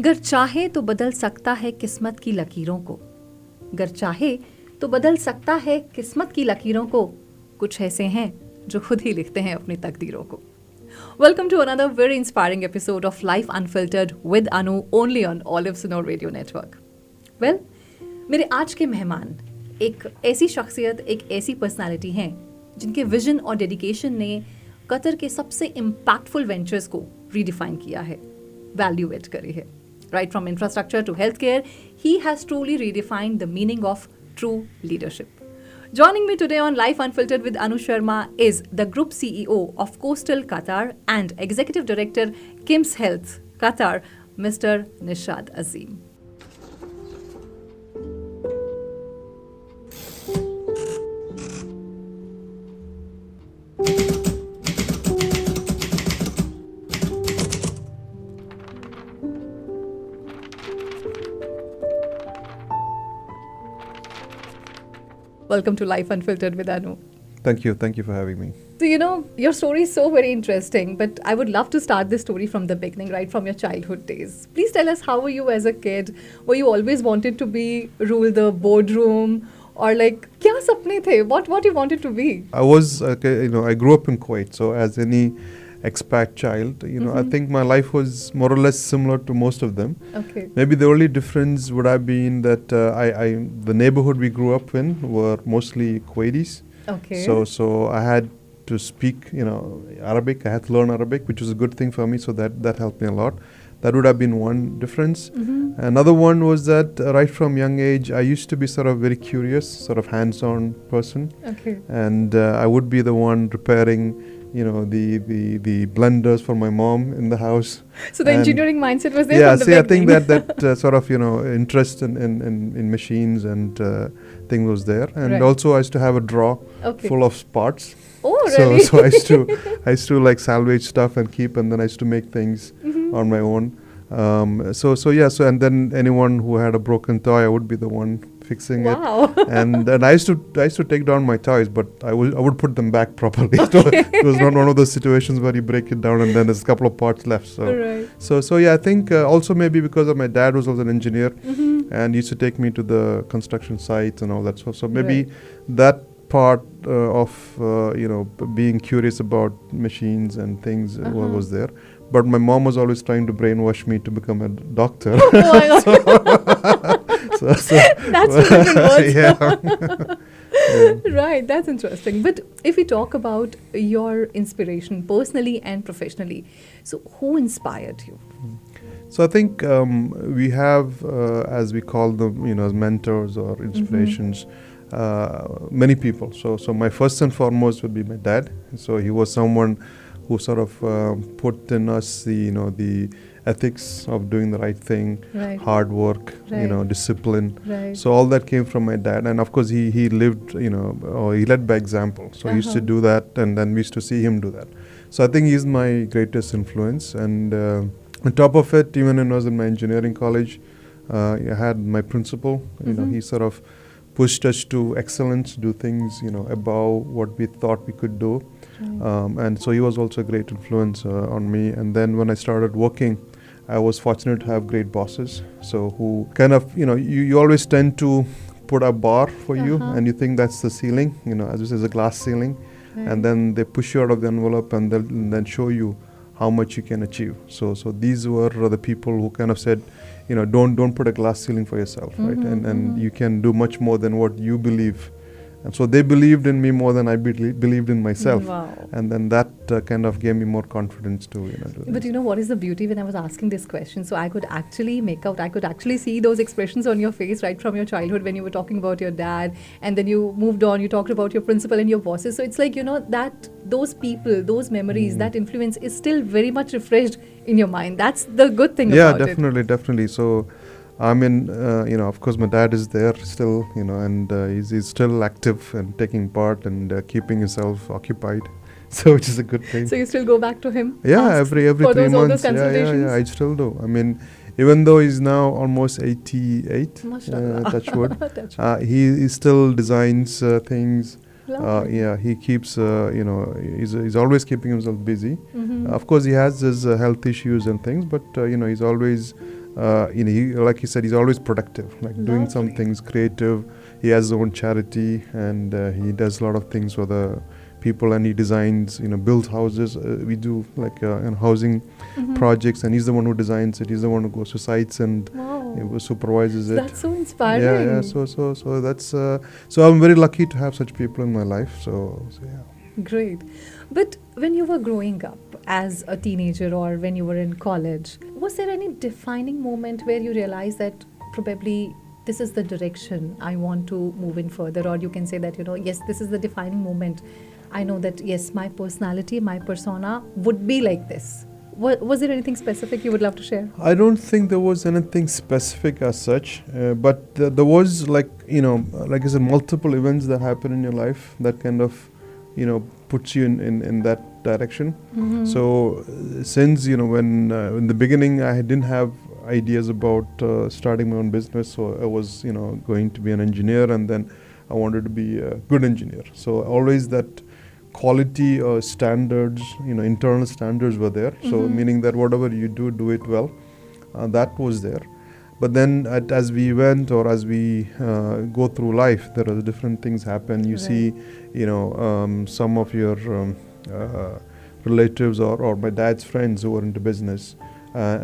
गर चाहे तो बदल सकता है किस्मत की लकीरों को, गर चाहे तो बदल सकता है किस्मत की लकीरों को, कुछ ऐसे हैं जो खुद ही लिखते हैं अपनी तकदीरों को. Welcome to another very inspiring episode of Life Unfiltered with Anu, only on Olive Sonore Radio Network. Well, मेरे आज के मेहमान एक ऐसी शख्सियत, एक ऐसी पर्सनालिटी हैं जिनके विजन और डेडिकेशन ने कतर के सबसे इम्पैक्टफुल वेंचर्स को रीडिफाइन किया है, वैल्यू एड करी है. Right from infrastructure to healthcare, he has truly redefined the meaning of true leadership. Joining me today on Life Unfiltered with Anu Sharma is the Group CEO of Coastal Qatar and Executive Director, Kim's Health Qatar, Mr. Nishad Azeem. Welcome to Life Unfiltered with Anu. Thank you for having me. So, your story is so very interesting, but I would love to start this story from the beginning, right from your childhood days. Please tell us, how were you as a kid? Were you always wanted to rule the boardroom? Or kya sapne the? What you wanted to be? I grew up in Kuwait, so as any expat child, I think my life was more or less similar to most of them. Okay. Maybe the only difference would have been that the neighborhood we grew up in were mostly Kuwaitis. Okay. So I had to speak, Arabic. I had to learn Arabic, which was a good thing for me. So that helped me a lot. That would have been one difference. Mm-hmm. Another one was that right from young age, I used to be sort of very curious, sort of hands-on person. Okay. And I would be the one repairing, the blenders for my mom in the house. So the engineering mindset was there yeah, from the beginning. I think that sort of, interest in machines and thing was there. And Right. also I used to have a drawer full of parts. Oh, really? So I used to salvage stuff and keep, and then I used to make things on my own. So and then anyone who had a broken toy, I would be the one fixing it. Wow. And I used to take down my toys, but I would put them back properly. So it was not one of those situations where you break it down and then there's a couple of parts left. So Right. so I think also maybe because of my dad was also an engineer and used to take me to the construction sites and all that. So maybe that part of being curious about machines and things was there. But my mom was always trying to brainwash me to become a doctor. Oh my God. That's even worse. Yeah. Right, that's interesting. But if we talk about your inspiration personally and professionally, so who inspired you? So I think we have, as we call them, as mentors or inspirations, many people. So my first and foremost would be my dad. So he was someone who sort of put in us the ethics of doing the right thing, Right. hard work, Right. discipline. Right. So all that came from my dad, and of course he lived, or he led by example. So he used to do that, and then we used to see him do that. So I think he's my greatest influence. And on top of it, even when I was in my engineering college, I had my principal. He sort of pushed us to excellence, do things, above what we thought we could do. Right. And so he was also a great influence on me. And then when I started working, I was fortunate to have great bosses. So who kind of, you always tend to put a bar for you and you think that's the ceiling, as this is a glass ceiling. Right. And then they push you out of the envelope and they'll then show you how much you can achieve. So these were the people who kind of said, don't put a glass ceiling for yourself, right? And you can do much more than what you believe. And so they believed in me more than I believed in myself. Wow. And then that kind of gave me more confidence to do But this. what is the beauty when I was asking this question? So I could actually see those expressions on your face right from your childhood when you were talking about your dad, and then you moved on, you talked about your principal and your bosses. So it's that those people, those memories, that influence is still very much refreshed in your mind. That's the good thing about it. Yeah, definitely. So I mean, of course, my dad is there still, and he's still active and taking part and keeping himself occupied. So which is a good thing. So you still go back to him? Yeah, ask every for 3 those, all those months. consultations? Yeah, I still do. I mean, even though he's now almost 88, Mashallah. touch wood, Touch wood. he still designs things. Lovely. He keeps, he's always keeping himself busy. Mm-hmm. Of course, he has his health issues and things, but he's always like he said, he's always productive, like doing some things creative. He has his own charity, and he does a lot of things for the people, and he designs, builds houses. We do like housing projects, and he's the one who designs it. He's the one who goes to sites and supervises it. That's so inspiring. Yeah. So that's so I'm very lucky to have such people in my life. So yeah. Great. But when you were growing up as a teenager or when you were in college, was there any defining moment where you realized that probably this is the direction I want to move in further? Or you can say that, yes, this is the defining moment. I know that, yes, my personality, my persona would be like this. Was there anything specific you would love to share? I don't think there was anything specific as such, but there was like I said, multiple events that happen in your life that kind of, puts you in that direction. So since, when in the beginning I didn't have ideas about starting my own business, so I was, going to be an engineer, and then I wanted to be a good engineer. So always that quality standards, internal standards were there. So meaning that whatever you do it well. That was there. But then as we went, or as we go through life, there are different things happen. You see, some of your relatives or my dad's friends who were into business.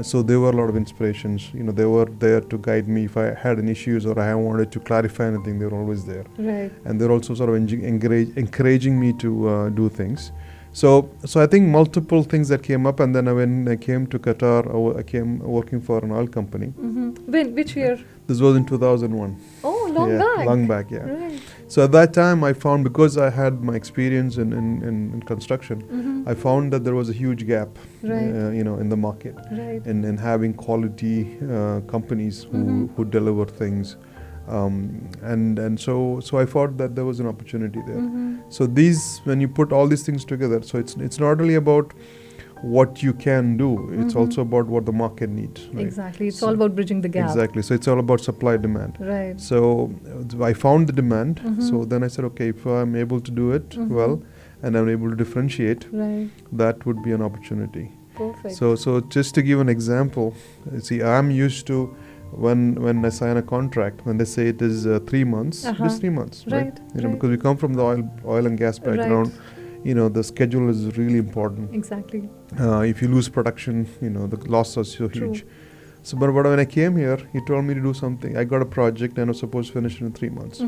So there were a lot of inspirations. They were there to guide me if I had any issues or I wanted to clarify anything. They were always there. Right. And they're also sort of encouraging me to do things. So I think multiple things that came up, and then when I came to Qatar, I came working for an oil company. When? Which year? This was in 2001. Oh, long back. Yeah. Right. So at that time, I found, because I had my experience in construction, I found that there was a huge gap, in the market, in having quality companies who deliver things. And so I thought that there was an opportunity there. So when you put all these things together, so it's not only about what you can do, it's also about what the market needs. Right? Exactly, it's all about bridging the gap. Exactly, so it's all about supply demand. Right. So I found the demand. So then I said, okay, if I'm able to do it well, and I'm able to differentiate, that would be an opportunity. Perfect. So just to give an example, see, I'm used to when I sign a contract, when they say it is 3 months, it is 3 months, right? Because we come from the oil and gas background. The schedule is really important. Exactly. If you lose production, the loss is so huge. So, but when I came here, he told me to do something. I got a project and I was supposed to finish it in 3 months.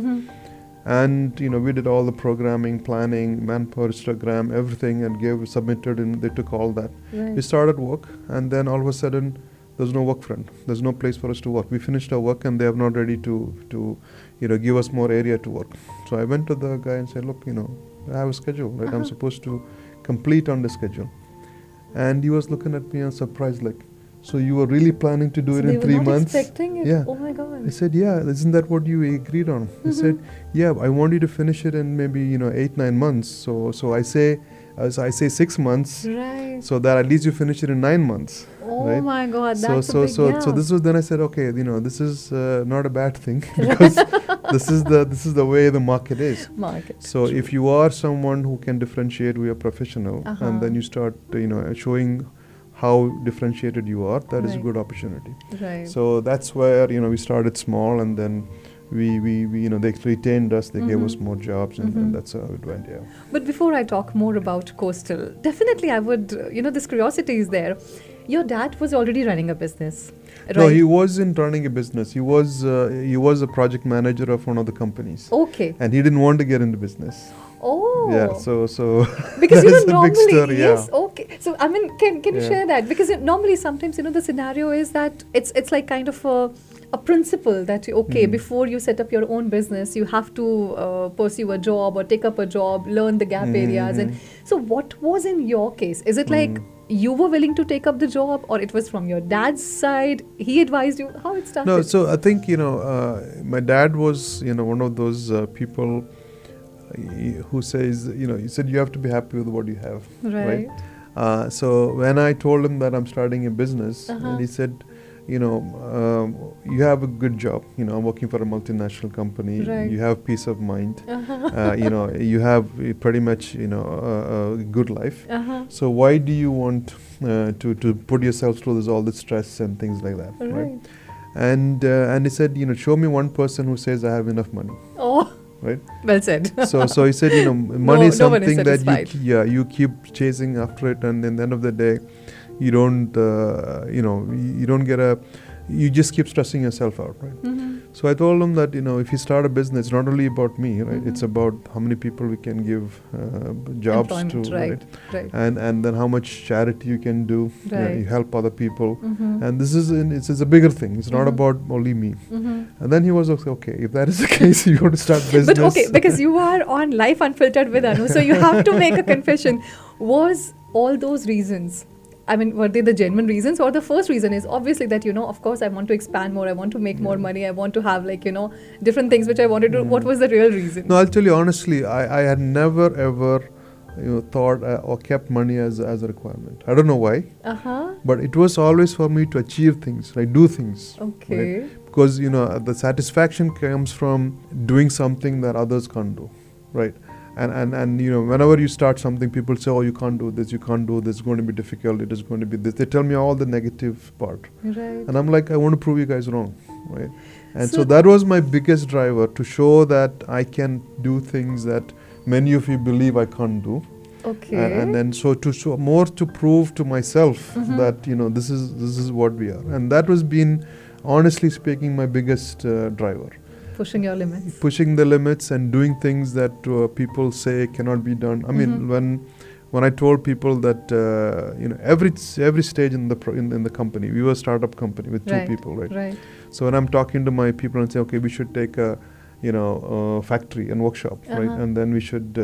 And we did all the programming, planning, manpower histogram, everything, and submitted, and they took all that. We started work, and then all of a sudden, there's no work front. There's no place for us to work. We finished our work, and they are not ready to give us more area to work. So I went to the guy and said, look, I have a schedule, right? I'm supposed to complete on the schedule. And he was looking at me and surprised, like, so you were really planning to do it in 3 months? Expecting it? Yeah. Oh my God. I said, yeah, isn't that what you agreed on? He said, yeah, I want you to finish it in maybe 8-9 months. So I say 6 months, right, so that at least you finish it in 9 months. Oh right? my God, that's so a big gap. So this was, then I said, okay, this is not a bad thing, because this is the way the market is. So if you are someone who can differentiate, we are professional, and then you start showing how differentiated you are, that is a good opportunity. Right. So that's where we started small, and then we they retained us, they gave us more jobs, and that's how it went. Yeah. But before I talk more about Coastal, definitely I would this curiosity is there. Your dad was already running a business, right? No, he wasn't running a business. He was a project manager of one of the companies. Okay. And he didn't want to get into business. Oh. Yeah. So because that's a normally, big story. yes. Yeah. Okay. So I mean, can you share that? Because normally sometimes the scenario is that it's like kind of a principle that before you set up your own business, you have to pursue a job or take up a job, learn the gap areas, and so what was in your case? Is it like you were willing to take up the job, or it was from your dad's side? He advised you? How it started? No, so I think my dad was one of those people who says he said you have to be happy with what you have, right? So when I told him that I'm starting a business, and he said, you have a good job. I'm working for a multinational company. Right. You have peace of mind. You have pretty much a good life. So why do you want to put yourself through all this stress and things like that, Right. right? And he said, show me one person who says I have enough money. Oh, right? Well said. So he said, money is no one is something that satisfied. you keep chasing after it, and in the end of the day, you don't you don't get you just keep stressing yourself out, right? Mm-hmm. So I told him that if you start a business, it's not only about me, right? Mm-hmm. It's about how many people we can give jobs Employment, to, right. And then how much charity you can do. Right. You help other people, Mm-hmm. and this is it's a bigger thing. It's not Mhm. about only me. Mm-hmm. And then he was okay. If that is the case, you want to start business. But okay, because you are on Life Unfiltered with Anu, so you have to make a confession. Was all those reasons, I mean, were they the genuine reasons, or the first reason is obviously that, of course I want to expand more, I want to make more money, I want to have different things which I want to do. What was the real reason? No, I'll tell you honestly, I had never ever thought or kept money as a requirement. I don't know why, but it was always for me to achieve things, like do things. Okay. Right? Because the satisfaction comes from doing something that others can't do, right? And whenever you start something, people say, oh, you can't do this, it's going to be difficult, it is going to be this. They tell me all the negative part. Right. And I'm like, I want to prove you guys wrong, right? And so that was my biggest driver, to show that I can do things that many of you believe I can't do. Okay. And then so to show more, to prove to myself Mhm. that this is what we are. And that was been, honestly speaking, my biggest driver. Pushing your limits. Pushing the limits and doing things that people say cannot be done. I mean, when I told people that every stage in the company, we were a startup company with two people, right? Right. So when I'm talking to my people and say, okay, we should take a factory and workshop, right? And then we should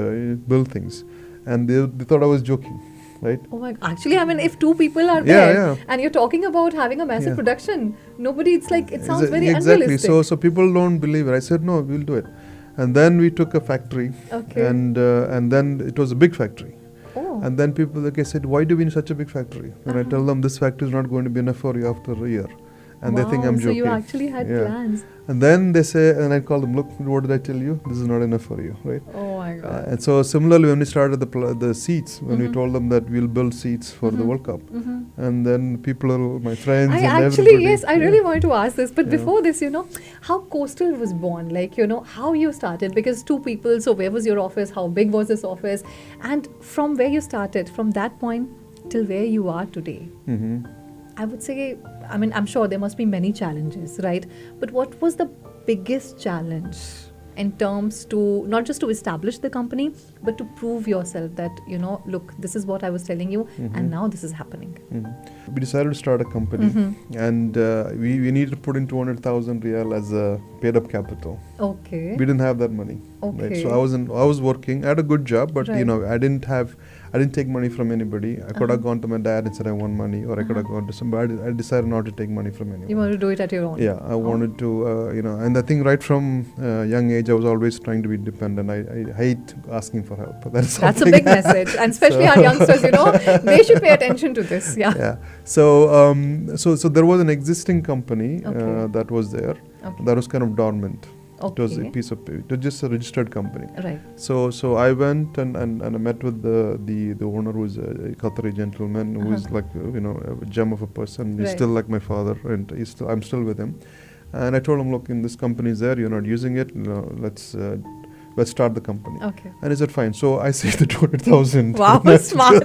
build things, and they thought I was joking. Right? Oh my! Actually, I mean, if two people are there Yeah. and you're talking about having a massive production, nobody. It's like it sounds very exactly. unrealistic. So people don't believe it. I said no, we'll do it, and then we took a factory, Okay. and then it was a big factory, Oh. and then people said, why do we need such a big factory? And I tell them, this factory is not going to be enough for you after a year, and they think I'm So joking. you actually had plans. And then they say, and I call them, look, what did I tell you? This is not enough for you, right? Oh my God. And so similarly, when we started the seats, when we told them that we'll build seats for the World Cup, and then people, my friends, and everybody. Yes, I really wanted to ask this, but Yeah. before this, how Coastal was born, like, how you started, because two people, so where was your office, how big was this office, and from where you started, from that point till where you are today, I would say, I mean, I'm sure there must be many challenges, right? But what was the biggest challenge in terms to, not just to establish the company, but to prove yourself that, look, this is what I was telling you, and now this is happening? We decided to start a company, and we needed to put in 200,000 Riyal as a paid-up capital. Okay. We didn't have that money. Okay. Right? So I was working. I had a good job, but Right. I didn't take money from anybody. I could have gone to my dad and said I want money, or I could have gone to somebody. I decided not to take money from anyone. You want to do it at your own? Yeah, I wanted to, and I think right from young age, I was always trying to be independent. I hate asking for help. That's a big message, and especially our youngsters, they should pay attention to this. Yeah. Yeah. So there was an existing company that was there. Okay. That was kind of dormant. Okay. It was a piece of, it was just a registered company. Right. So I went and I met with the owner, who is a Qatari gentleman, who is like a gem of a person. He's Right. still like my father, and I'm still with him. And I told him, look, in this company is there, you're not using it. Let's start the company. Okay. And he said, fine. So I saved the 200,000. Wow, smart.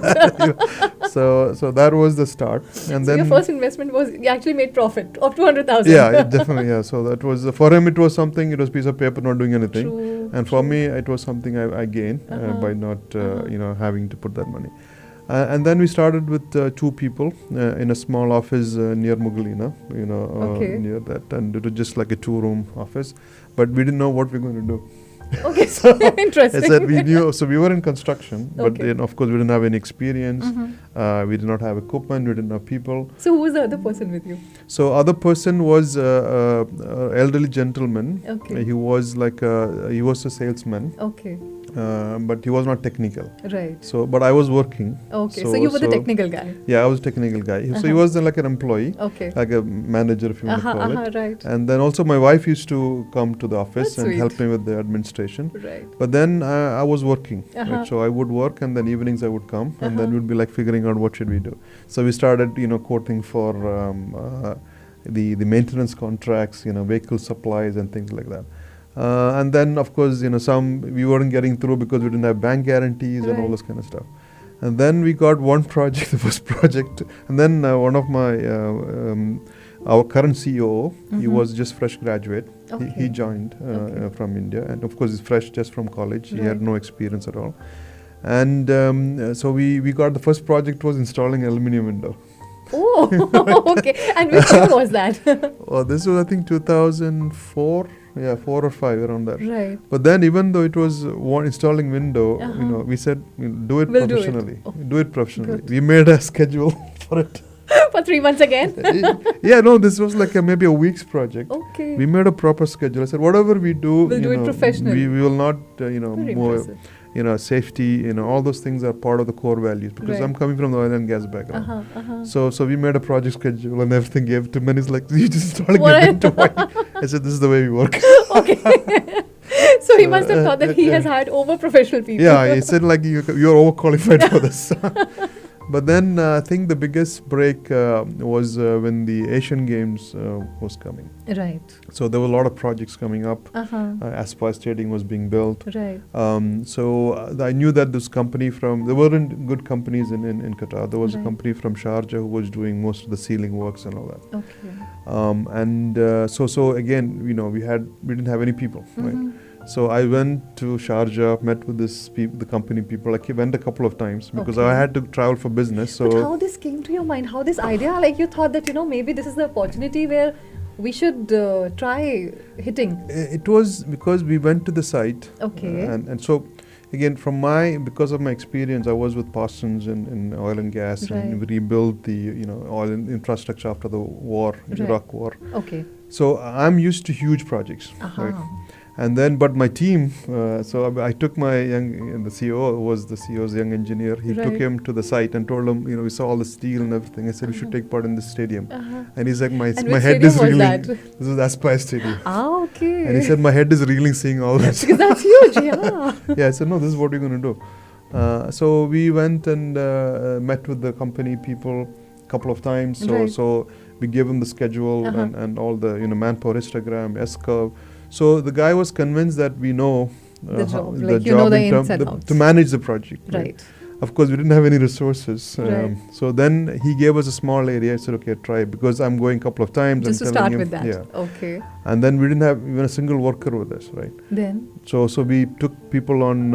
So that was the start. And So then your first investment was, you actually made profit of 200,000. yeah, definitely. Yeah. So that was for him. It was something. It was a piece of paper, not doing anything. True. And for me, it was something I gained by not having to put that money. And then we started with two people in a small office near Mughalina, Okay. near that, and it was just like a 2-room office. But we didn't know what we were going to do. Okay, so interesting. I said we knew, so we were in construction, but Okay. of course we didn't have any experience. We did not have equipment. We didn't have people. So who was the other person with you? So other person was elderly gentleman. Okay. He was like he was a salesman. Okay. but he was not technical. Right. So, but I was working. Okay, so you were the technical guy. Yeah, I was a technical guy. So he was like an employee, like a manager, if you want to call it. Right. And then also my wife used to come to the office That's and help me with the administration. Right. But then I was working, right? So I would work, and then evenings I would come, and then we'd be like figuring out what should we do. So we started, quoting for the maintenance contracts, vehicle supplies and things like that. And then, of course, some we weren't getting through because we didn't have bank guarantees and all this kind of stuff. And then we got one project, the first project, and then one of my our current CEO, he was just fresh graduate. He joined from India, and of course he's fresh just from college. He had no experience at all. And so we got the first project was installing aluminum window. Oh, okay. And which year was that? Oh, this was I think 2004. Yeah, 4 or 5 around that. Right. But then, even though it was one installing window, we said do it professionally. Do it professionally. Good. We made a schedule for it. For 3 months again? Yeah, no, this was like maybe a week's project. Okay. We made a proper schedule. I said, whatever we do, we'll do it professionally. We will not, Very more, impressive. safety, all those things are part of the core values because I'm coming from the oil and gas background. So we made a project schedule and everything gave to me. He's like, you just installing a window. I said, this is the way we work. Okay. So he must have thought that he has hired over professional people. Yeah, he said like you're overqualified for this. But then I think the biggest break was when the Asian Games was coming. Right. So there were a lot of projects coming up. Aspire Stadium was being built. Right. So I knew that this company there weren't good companies in Qatar. There was a company from Sharjah who was doing most of the ceiling works and all that. Okay. So again, we didn't have any people, right? So I went to Sharjah, met with the company people. I went a couple of times because I had to travel for business. So but how this came to your mind? How this idea? Like you thought that maybe this is the opportunity where we should try hitting. It was because we went to the site. Okay. And so again, because of my experience, I was with Parsons in oil and gas, and we rebuilt the oil infrastructure after the war, Iraq war. Okay. So I'm used to huge projects. Right? And then, but my team, so I took the CEO was the CEO's young engineer. He took him to the site and told him, we saw all the steel and everything. I said, we should take part in this stadium. And he's like, my head is reeling. This is Aspire Stadium. Okay. And he said, my head is reeling seeing all this. Because that's huge, yeah. Yeah, I said, no, this is what we're going to do. So we went and met with the company people a couple of times. So we gave them the schedule and all the manpower histogram, S-curve. So the guy was convinced that we know the job, the ins and outs. To manage the project. Right. Of course, we didn't have any resources. So then he gave us a small area. I said, okay, try because I'm going a couple of times. Just to start with that. Yeah. Okay. And then we didn't have even a single worker with us, right? Then? So we took people on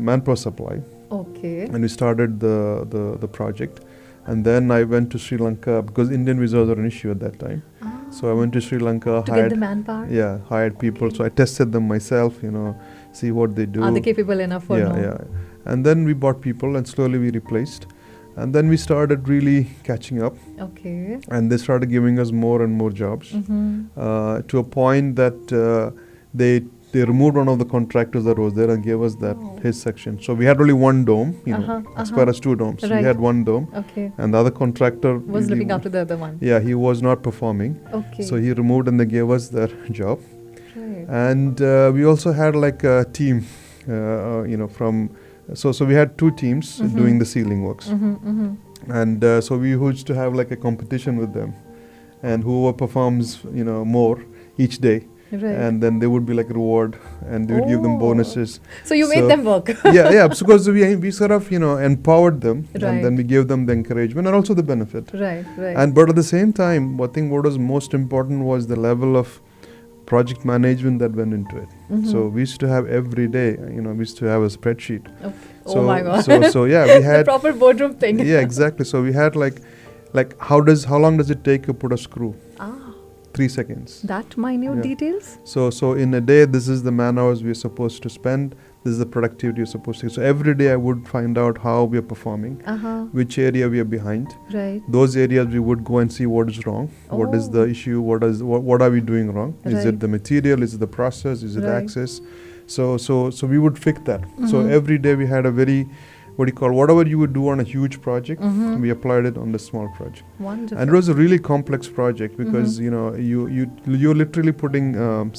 manpower supply. Okay. And we started the project. And then I went to Sri Lanka because Indian visas were an issue at that time. So I went to Sri Lanka. To get the manpower? Yeah, hired people. So I tested them myself, see what they do. Are they capable enough or no? Yeah. And then we bought people and slowly we replaced. And then we started really catching up. Okay. And they started giving us more and more jobs to a point that they removed one of the contractors that was there and gave us his section. So we had only one dome, as far as 2 domes. Right. We had one dome. Okay. And the other contractor was looking after the other one. Yeah, he was not performing. Okay. So he removed and they gave us their job. Right. And we also had like a team, from. So we had 2 teams doing the ceiling works. And so we used to have like a competition with them, and whoever performs, more each day. Right. And then they would be like reward, and they would give them bonuses. So you made them work. yeah, because we sort of empowered them, and then we gave them the encouragement and also the benefit. Right. But at the same time, I think what was most important was the level of project management that went into it. So we used to have every day, we used to have a spreadsheet. Okay. So, oh my God. So yeah, we had the proper boardroom thing. Yeah, exactly. So we had like how long does it take to put a screw? 3 seconds. That minute details? So in a day, this is the man hours we're supposed to spend. This is the productivity you're supposed to. So every day I would find out how we are performing, which area we are behind. Right. Those areas we would go and see what is wrong, what is the issue, what are we doing wrong? Is it the material? Is it the process? Is it the access? So we would fix that. So every day we had a very, whatever you would do on a huge project, we applied it on the small project. Wonderful. And it was a really complex project because you're literally putting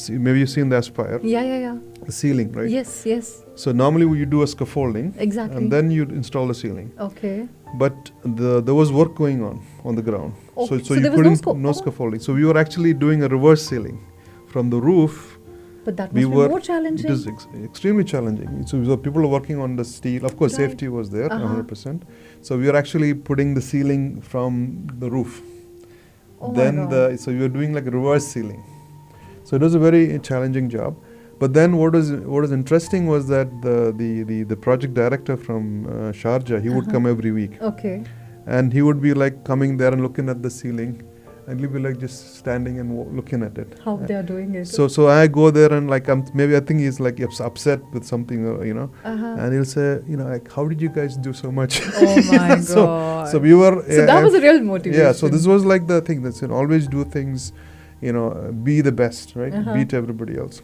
maybe you've seen the Aspire. Yeah. The ceiling, right? Yes. So normally you do a scaffolding. Exactly. And then you install the ceiling. Okay. But there was work going on the ground. Okay. So So you there was couldn't scaffolding. So we were actually doing a reverse ceiling from the roof. But that must be more challenging. It is extremely challenging. So people are working on the steel. Of course, Right. safety was there, 100%. So we were actually putting the ceiling from the roof. Oh my God. So we were doing like a reverse ceiling. So it was a very challenging job. But then what was interesting was that the project director from Sharjah, he would come every week. Okay. And he would be like coming there and looking at the ceiling. And he'll be like just standing and looking at it. How they are doing it. So I go there and like I think he's like upset with something, and he'll say, like, how did you guys do so much? Oh my God. So we were. So that was a real motivation. Yeah. So this was like the thing that's always do things, be the best, right? Beat everybody else.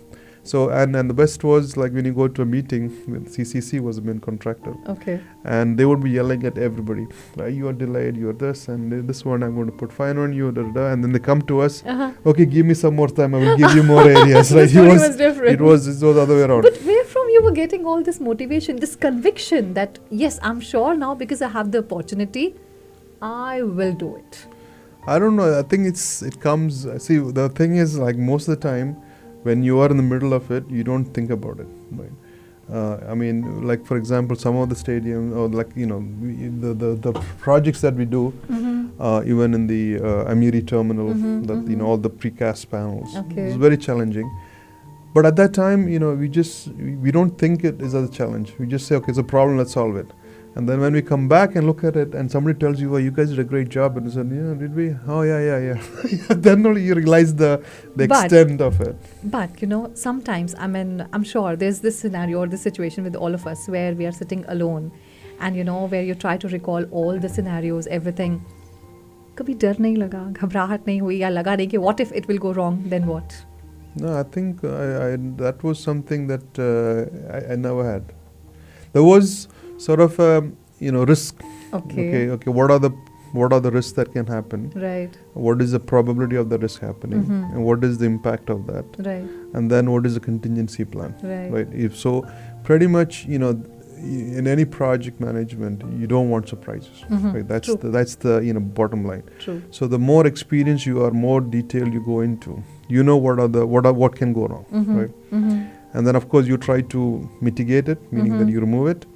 So and the best was like when you go to a meeting with CCC was the main contractor. Okay. And they would be yelling at everybody, like, you are delayed, you are this, and this one I'm going to put fine on you, and then they come to us, okay, give me some more time, I will give you more areas. The story was different. It was the other way around. But where from you were getting all this motivation, this conviction that, yes, I'm sure now because I have the opportunity, I will do it? I don't know. I think it comes, see, the thing is like most of the time, when you are in the middle of it, you don't think about it, right? I mean, like for example, some of the stadiums or like the projects that we do, even in the Amiri terminal, all the precast panels, it's very challenging. But at that time, we don't think it is a challenge. We just say, okay, it's a problem, let's solve it. And then when we come back and look at it, and somebody tells you, "Oh, you guys did a great job," and you said, "Yeah, did we? Oh, yeah." Then only you realize the extent of it. But sometimes, I mean, I'm sure there's this scenario or this situation with all of us where we are sitting alone, and where you try to recall all the scenarios, everything. कभी डर नहीं लगा, घबराहट नहीं हुई या लगा नहीं कि what if it will go wrong? Then what? No, I think that was something that I never had. There was sort of risk. Okay. What are the risks that can happen? Right. What is the probability of the risk happening? And what is the impact of that? Right. And then what is the contingency plan? Right. If so, pretty much in any project management, you don't want surprises. Right. That's the bottom line. True. So the more experience you are, more detail you go into, what can go wrong, right? And then of course you try to mitigate it, meaning that you remove it,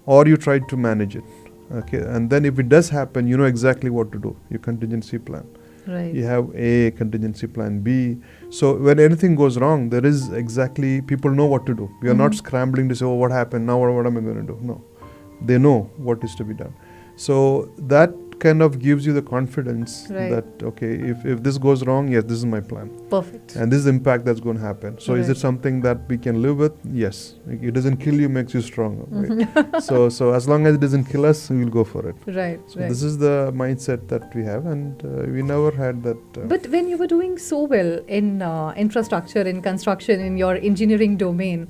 or you try to manage it. Okay, and then if it does happen, you know exactly what to do. Your contingency plan. Right. You have A, contingency plan B. So when anything goes wrong, there is exactly, people know what to do. We are not scrambling to say, oh, what happened now? What am I going to do? No, they know what is to be done. So that kind of gives you the confidence that, okay, if this goes wrong, yes, this is my plan. Perfect. And this is the impact that's going to happen. So is it something that we can live with? Yes. It doesn't kill you, makes you stronger. Right? so as long as it doesn't kill us, we'll go for it. Right. So this is the mindset that we have, and we never had that. But when you were doing so well in infrastructure, in construction, in your engineering domain,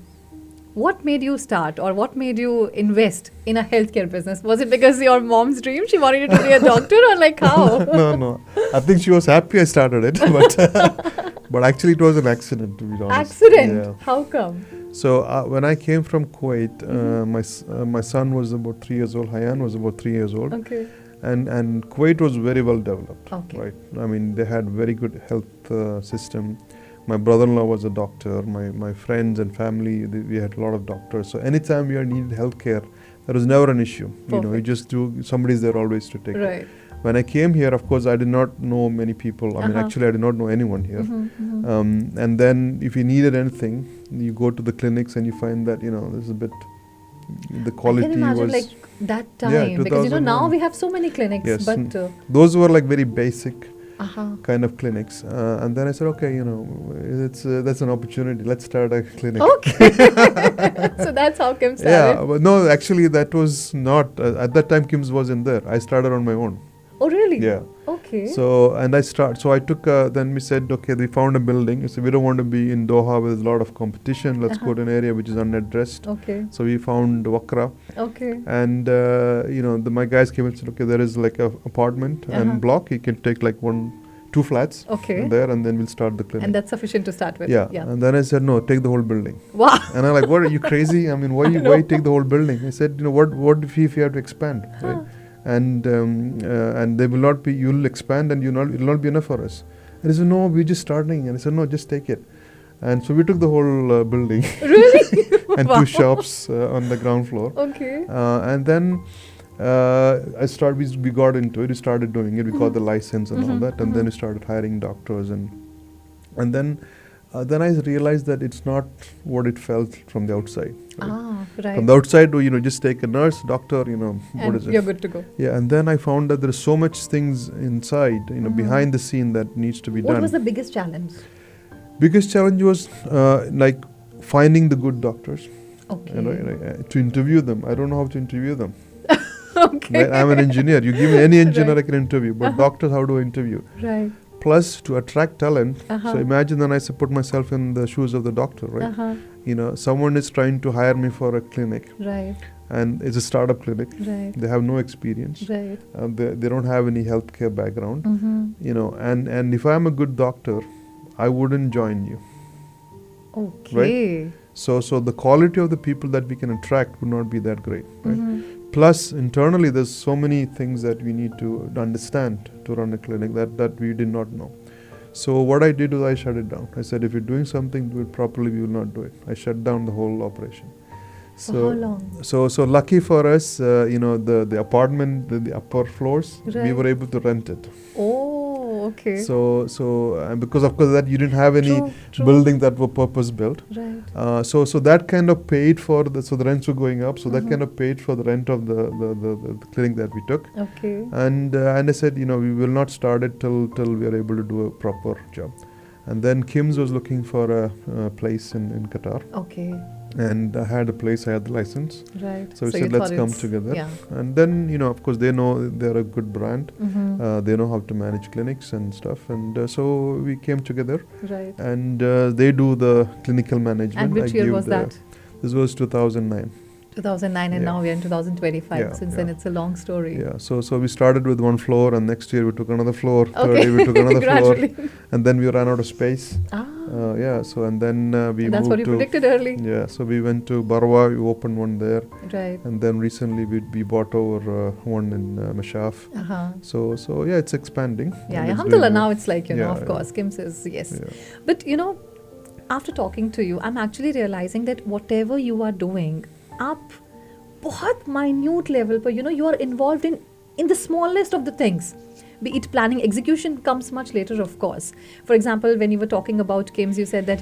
what made you start or what made you invest in a healthcare business? Was it because your mom's dream? She wanted you to be a doctor, or like how? No. I think she was happy I started it, but actually it was an accident, to be honest. Accident? Yeah. How come? So when I came from Kuwait, my son was about 3 years old. Hayan was about 3 years old. Okay. And Kuwait was very well developed. Okay. Right. I mean, they had very good health system. My brother-in-law was a doctor. My friends and family, we had a lot of doctors. So anytime we needed healthcare, there was never an issue. Perfect. You just do, somebody's there always to take Right. it. When I came here, of course, I did not know many people. I mean, actually, I did not know anyone here. And then if you needed anything, you go to the clinics and you find that, there's a bit, the quality was... I can imagine like that time, because now we have so many clinics. Yes. But those were like very basic kind of clinics. And then I said, okay, that's an opportunity. Let's start a clinic. Okay. So that's how Kim started. Yeah, but no, actually that was not, at that time Kim's wasn't there. I started on my own. Oh, really? Yeah. Okay. So I took. Then we said, okay, we found a building. So we don't want to be in Doha with a lot of competition. Let's go to an area which is unaddressed. Okay. So we found Wakra. Okay. And my guys came and said, okay, there is like a apartment and block. You can take like 2 flats there, and then we'll start the clinic. And that's sufficient to start with. Yeah. And then I said, no, take the whole building. Wow. And I'm like, what, are you crazy? I mean, why take the whole building? I said, what if you have to expand, right? And they will not be. You'll expand, and it will not be enough for us. And he said, no, we're just starting. And I said, no, just take it. And so we took the whole building. Really? And 2 shops on the ground floor. Okay. And then we got into it. We started doing it. We got the license and all that, and then we started hiring doctors, and then I realized that it's not what it felt from the outside. Right? Right. From the outside, just take a nurse, doctor, what is it? You're good to go. Yeah, and then I found that there's so much things inside, behind the scene that needs to be done. What was the biggest challenge? Biggest challenge was like finding the good doctors. Okay. To interview them. I don't know how to interview them. Okay. Right? I'm an engineer. You give me any engineer I can interview, but doctors, how do I interview? Right. Plus, to attract talent. So imagine then I put myself in the shoes of the doctor, right? Someone is trying to hire me for a clinic. Right. And it's a startup clinic. Right. They have no experience. Right. They don't have any healthcare background. And if I'm a good doctor, I wouldn't join you. Okay. Right? So the quality of the people that we can attract would not be that great, right? Plus, internally, there's so many things that we need to understand to run a clinic that we did not know. So what I did was I shut it down. I said, if you're doing something, do it properly, we will not do it. I shut down the whole operation. So how long? So lucky for us, the apartment, the upper floors, we were able to rent it. Oh, okay. So because of course that you didn't have any buildings that were purpose built. Right. So that kind of paid for the rents were going up. So that kind of paid for the rent of the clinic that we took. Okay. And I said, we will not start it till we are able to do a proper job. And then Kim's was looking for a place in Qatar. Okay. And I had a place, I had the license. Right. So we said, let's come together. Yeah. And then, of course, they know they're a good brand. They know how to manage clinics and stuff. And so we came together. Right. And they do the clinical management. And which year was that? This was 2009. 2009 and now we're in 2025. Since then it's a long story. Yeah. So we started with 1 floor, and next year we took another floor. Third year we took another floor. And then we ran out of space. So and then we moved to... That's what you predicted early. Yeah. So we went to Barwa. We opened one there. Right. And then recently we bought over one in Mashaf. So it's expanding. Yeah. Alhamdulillah, now it's like, of course, Kim says yes. Yeah. But, after talking to you, I'm actually realizing that whatever you are doing, आप बहुत minute level पर you are involved in the smallest of the things, be it planning. Execution comes much later, of course. For example, when you were talking about Kim's, you said that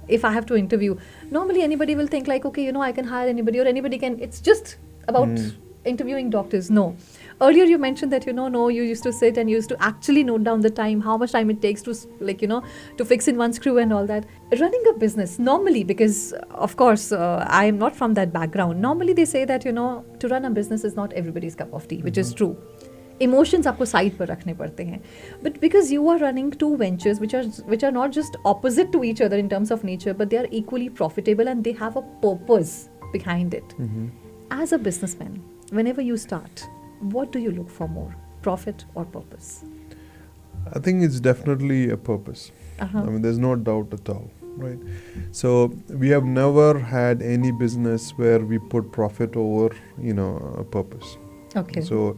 if I have to interview, normally anybody will think like, okay, I can hire anybody, or anybody can, it's just about interviewing doctors. No. Earlier you mentioned that no, you used to sit and you used to actually note down the time, how much time it takes to to fix in one screw and all that. Running a business normally, because of course I am not from that background, normally they say that to run a business is not everybody's cup of tea, which is true. Emotions आपको side पर रखने पड़ते हैं. But because you are running 2 ventures which are not just opposite to each other in terms of nature, but they are equally profitable and they have a purpose behind it. As a businessman, whenever you start, what do you look for more, profit or purpose? I think it's definitely a purpose. I mean, there's no doubt at all, right? So we have never had any business where we put profit over, a purpose. Okay. So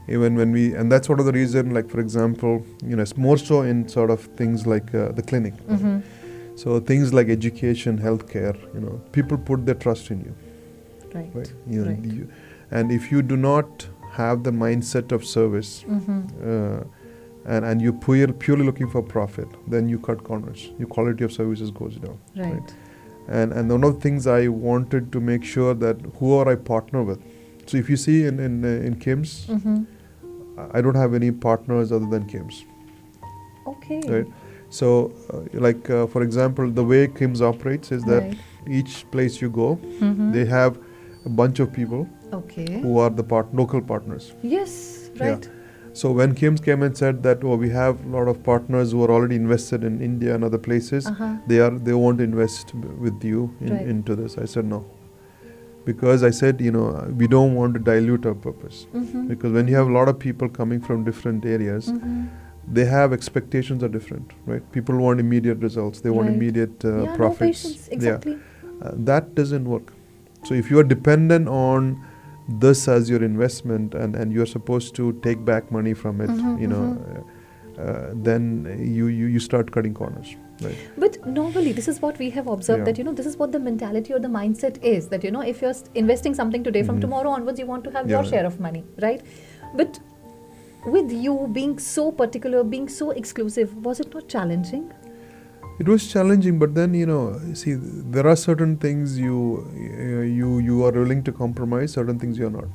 even when and that's one of the reason, like for example, it's more so in sort of things like the clinic. Right? So things like education, healthcare, people put their trust in you. Right. Right. And if you do not have the mindset of service, and you're purely looking for profit, then you cut corners. Your quality of services goes down. Right. And one of the things I wanted to make sure that who I partner with. So if you see in Kim's, I don't have any partners other than Kim's. Okay. Right. So for example, the way Kim's operates is that each place you go, they have a bunch of people who are the local partners. Yes, right. Yeah. So when Kim's came and said that, oh, we have a lot of partners who are already invested in India and other places, they won't invest with you into this. I said no. Because I said, we don't want to dilute our purpose. Because when you have a lot of people coming from different areas, they have expectations are different, right? People want immediate results. They want immediate profits. No patience, exactly. That doesn't work. So if you are dependent on this as your investment and you're supposed to take back money from it, then you start cutting corners. Right. But normally this is what we have observed, that this is what the mentality or the mindset is, that if you're investing something today, from tomorrow onwards you want to have your share of money, right? But with you being so particular, being so exclusive, was it not challenging? It was challenging, but then see, there are certain things you are willing to compromise, certain things you are not.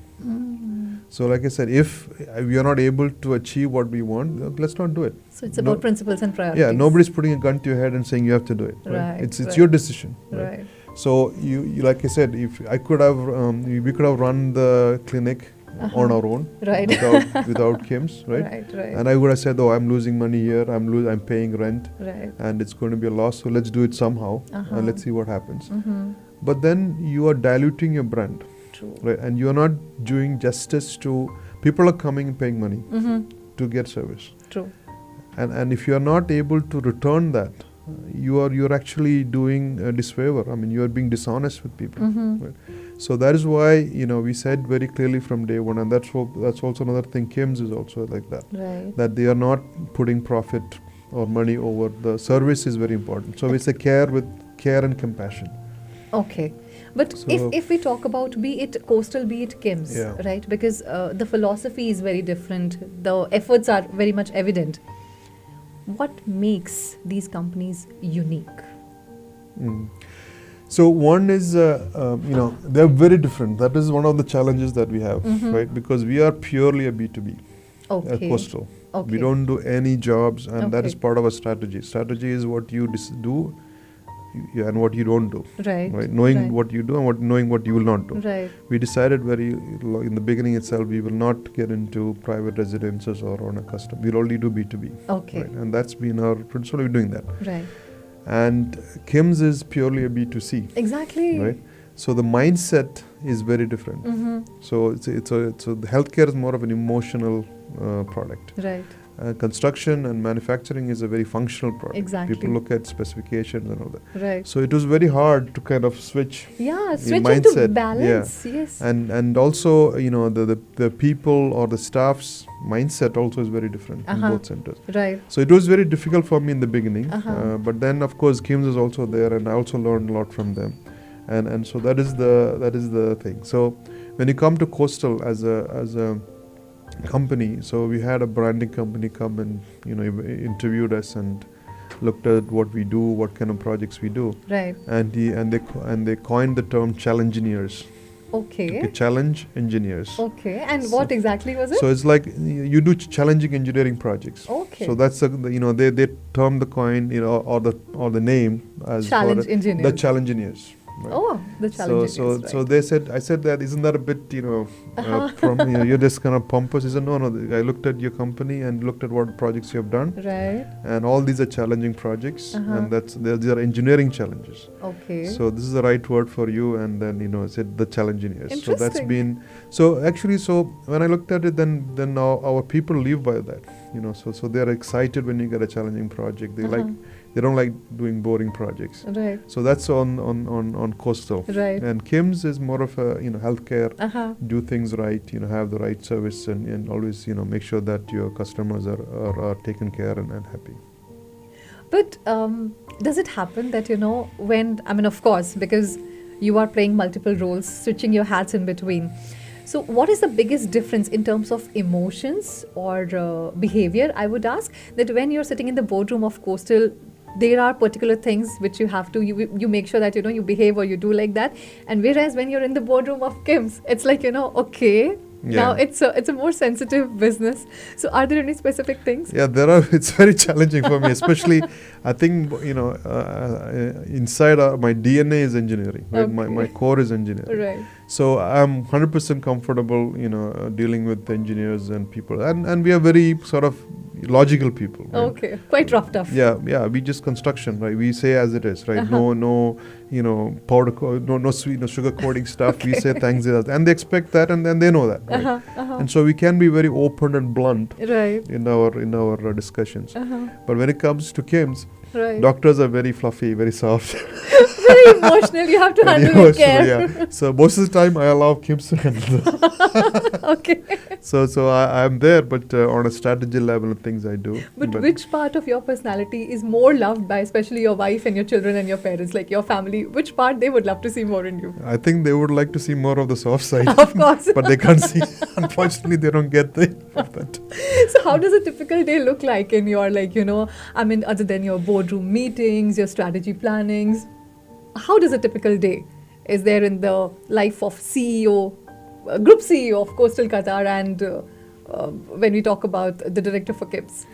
So like I said, if we are not able to achieve what we want, let's not do it. So it's about principles and priorities. Yeah, nobody's putting a gun to your head and saying you have to do it. Right. It's your decision. Right. So you like I said, if I could have, we could have run the clinic on our own, without Kim's, right? And I would have said, oh, I'm losing money here, I'm paying rent, and it's going to be a loss. So let's do it somehow, and let's see what happens. But then you are diluting your brand. True. Right, and you are not doing justice to people are coming and paying money to get service. True. And if you are not able to return that, you're actually doing a disfavor. I mean, you are being dishonest with people. Right? So that is why we said very clearly from day one, and that's also another thing. Kim's is also like that. Right. That they are not putting profit or money over the service is very important. So it's a care with care and compassion. Okay. But so if we talk about be it Coastal, be it Kim's, right? Because the philosophy is very different. The efforts are very much evident. What makes these companies unique? So one is, they're very different. That is one of the challenges that we have, right? Because we are purely a B2B at Coastal. Okay. We don't do any jobs, and that is part of our strategy. Strategy is what you do and what you don't do. Right. Knowing what you do and knowing what you will not do. Right. We decided in the beginning itself, we will not get into private residences or on a custom. We'll only do B2B. Okay. Right? And that's been our principle. We're doing that. Right. And Kim's is purely a B2C. Exactly. Right. So the mindset is very different. So the healthcare is more of an emotional product. Right. Construction and manufacturing is a very functional product. Exactly. People look at specifications and all that. Right. So it was very hard to kind of switch. Switch mindset. into balance. Yeah. Yes. And also, the people or the staff's mindset also is very different in both centers. Right. So it was very difficult for me in the beginning. But then, of course, Kim's is also there, and I also learned a lot from them. And so that is the thing. So when you come to Coastal as a company, so we had a branding company come and interviewed us and looked at what we do, what kind of projects we do. Right. And they coined the term challenge engineers. Okay. Challenge engineers. Okay. And what exactly was it? So it's like you do challenging engineering projects. Okay. So that's they term the coin or the name as challenge engineers. The challenge engineers. Right. Oh, the challenge engineers. So they said, I said that isn't that a bit from you're just kind of pompous. He said no. I looked at your company and looked at what projects you have done. Right. And all these are challenging projects, and these are engineering challenges. Okay. So this is the right word for you, and then I said the challenge engineers. Interesting. So that's been so when I looked at it, then our people live by that. So they are excited when you get a challenging project. They don't like doing boring projects. Right. So that's on Coastal. Right. And Kim's is more of a healthcare, do things right, have the right service, and always make sure that your customers are taken care and happy. But does it happen that when of course, because you are playing multiple roles, switching your hats in between. So what is the biggest difference in terms of emotions or behavior? I would ask that when you're sitting in the boardroom of Coastal, there are particular things which you have to, you make sure that, you behave or you do like that. And whereas when you're in the boardroom of Kim's, it's like, okay, now it's a more sensitive business. So are there any specific things? Yeah, there are. It's very challenging for me, especially I think, inside my DNA is engineering, right? Okay. My core is engineering. Right. So I'm 100% comfortable, dealing with engineers and people, and we are very sort of logical people. Right? Okay, quite rough tough. Yeah. We just construction, right? We say as it is, right? No, powder, no sweet, no sugar coating stuff. Okay. We say things as, and they expect that, and then they know that, right? And so we can be very open and blunt, right, in our discussions. But when it comes to Kims, right, doctors are very fluffy, very soft. very emotional. You have to Very handle with care. yeah. So most of the time I allow Kims to handle that. Okay. So I'm there, but on a strategy level and things I do. But which part of your personality is more loved by, especially your wife and your children and your parents, like your family? Which part they would love to see more in you? I think they would like to see more of the soft side. Of course. But they can't see. Unfortunately, they don't get that. So how does a typical day look like in your, other than your boardroom meetings, your strategy plannings? How does a typical day is there in the life of CEO, Group CEO of Coastal Qatar, and when we talk about the director for KIPS?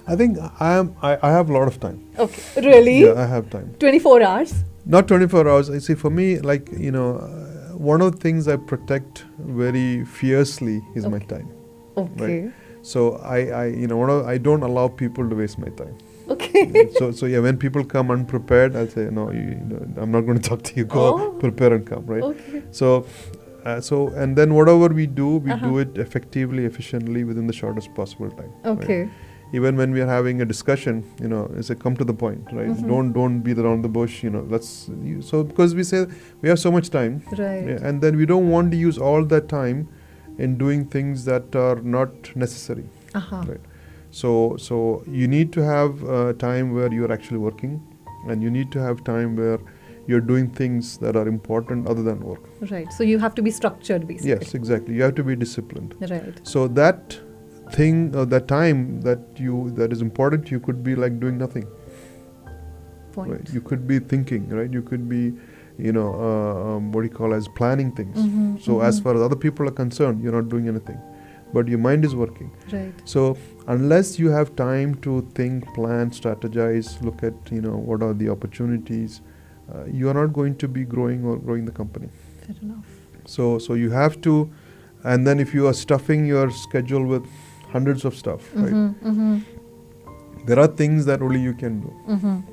I think I have a lot of time. Okay, really? Yeah, I have time. 24 hours? Not 24 hours. I see, for me, one of the things I protect very fiercely is my time. Okay. Right? So I don't allow people to waste my time. Okay. So yeah, when people come unprepared, I'll say, no, I'm not going to talk to you. Go prepare and come, right? Okay. So and then whatever we do, we do it effectively, efficiently, within the shortest possible time. Okay. Right? Even when we are having a discussion, it's a come to the point, right? Don't beat around the bush, so because we say we have so much time, right? And then we don't want to use all that time in doing things that are not necessary, right? So you need to have time where you're actually working, and you need to have time where you're doing things that are important other than work. Right. So you have to be structured, basically. Yes, exactly. You have to be disciplined. Right. So that thing, that time that is important to you could be like doing nothing. Point. Right? You could be thinking, right? You could be, what do you call as planning things. So as far as other people are concerned, you're not doing anything, but your mind is working. Right. So unless you have time to think, plan, strategize, look at, what are the opportunities, you are not going to be growing the company. Fair enough. So you have to, and then if you are stuffing your schedule with hundreds of stuff, right? There are things that only you can do.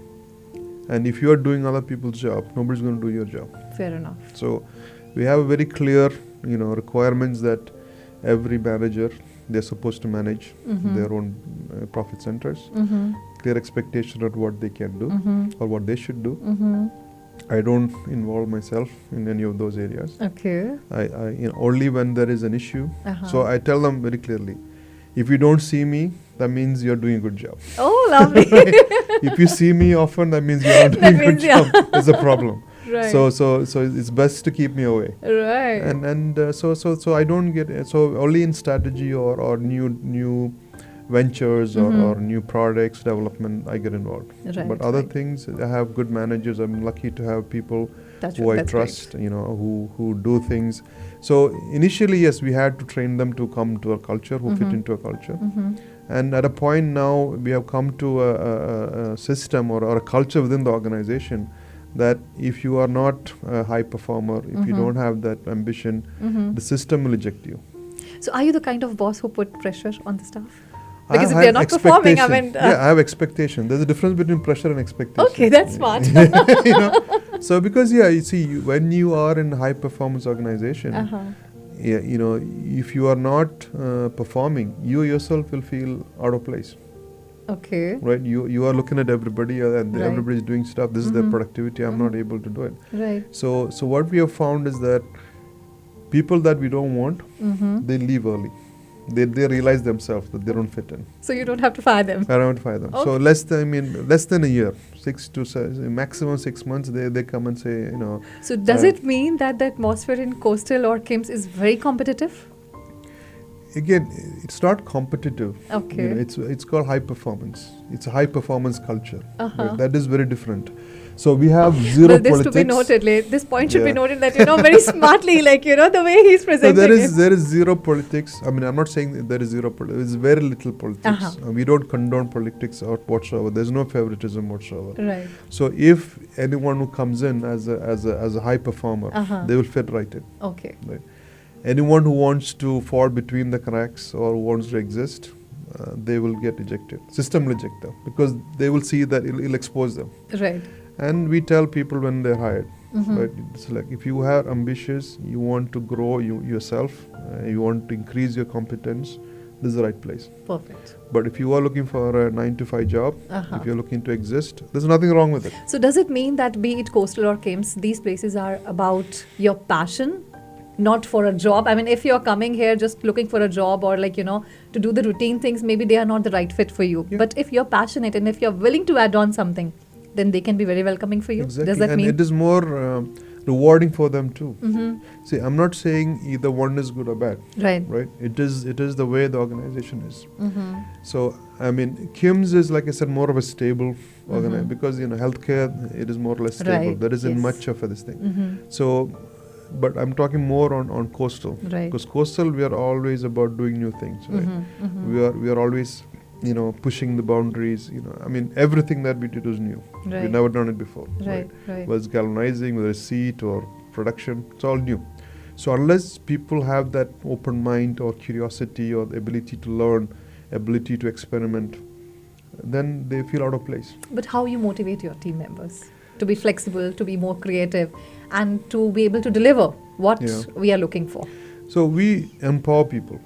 And if you are doing other people's job, nobody's going to do your job. Fair enough. So we have a very clear, requirements that every manager, they're supposed to manage their own profit centers. Clear expectation of what they can do or what they should do. I don't involve myself in any of those areas. Okay. I only when there is an issue. So I tell them very clearly, if you don't see me, that means you're doing a good job. Oh, lovely. If you see me often, that means you're not doing a good job. There's a problem. Right. So it's best to keep me away. Right. And so I don't get, so only in strategy or new ventures or new products development I get involved. Right, but other things, I have good managers. I'm lucky to have people who I trust, who do things. So initially, yes, we had to train them to come to a culture, who fit into a culture. And at a point now, we have come to a system or a culture within the organization that if you are not a high performer, if you don't have that ambition, the system will eject you. So are you the kind of boss who put pressure on the staff? Because if they're not performing, I mean... yeah, I have expectation. There's a difference between pressure and expectation. Okay, that's smart. So because, you see, when you are in a high performance organization, if you are not performing, you yourself will feel out of place. Okay. Right? You are looking at everybody and everybody is doing stuff. This is their productivity. I'm not able to do it. Right. So what we have found is that people that we don't want, they leave early. They realize themselves that they don't fit in. So you don't have to fire them. I don't fire them. Okay. So less than a year, maximum 6 months, they come and say, So does it mean that the atmosphere in Coastal or KIMS is very competitive? Again, it's not competitive. Okay. It's called high performance. It's a high performance culture. Right? That is very different. So we have zero Well, this politics. to be noted, this point should be Yeah. noted that, very smartly, the way he's So presenting there it. is zero politics. I mean, I'm not saying that there is zero politics. There's very little politics. We don't condone politics or whatsoever. There's no favoritism whatsoever. Right. So if anyone who comes in as a high performer, they will fit right in. Okay. Right. Anyone who wants to fall between the cracks or who wants to exist, they will get ejected. System will eject them because they will see that it'll expose them. Right. And we tell people when they're hired, right? It's like if you are ambitious, you want to grow yourself, you want to increase your competence, this is the right place. Perfect. But if you are looking for a 9-to-5 job, if you're looking to exist, there's nothing wrong with it. So does it mean that be it Coastal or KIMS, these places are about your passion, not for a job? I mean, if you're coming here just looking for a job or to do the routine things, maybe they are not the right fit for you. Yeah. But if you're passionate and if you're willing to add on something, then they can be very welcoming for you. Exactly. Does that and mean? it is more rewarding for them too. See, I'm not saying either one is good or bad. Right. It is the way the organization is. So I mean, KIMS is, like I said, more of a stable organization because healthcare, it is more or less stable. Right. There isn't much of this thing. So, but I'm talking more on Coastal. Right. Because Coastal, we are always about doing new things. Right? We are always pushing the boundaries. I mean, everything that we did was new. Right. We've never done it before. Right. Whether it's galvanizing, whether it's seat or production, it's all new. So unless people have that open mind or curiosity or the ability to learn, ability to experiment, then they feel out of place. But how you motivate your team members to be flexible, to be more creative, and to be able to deliver what we are looking for? So we empower people,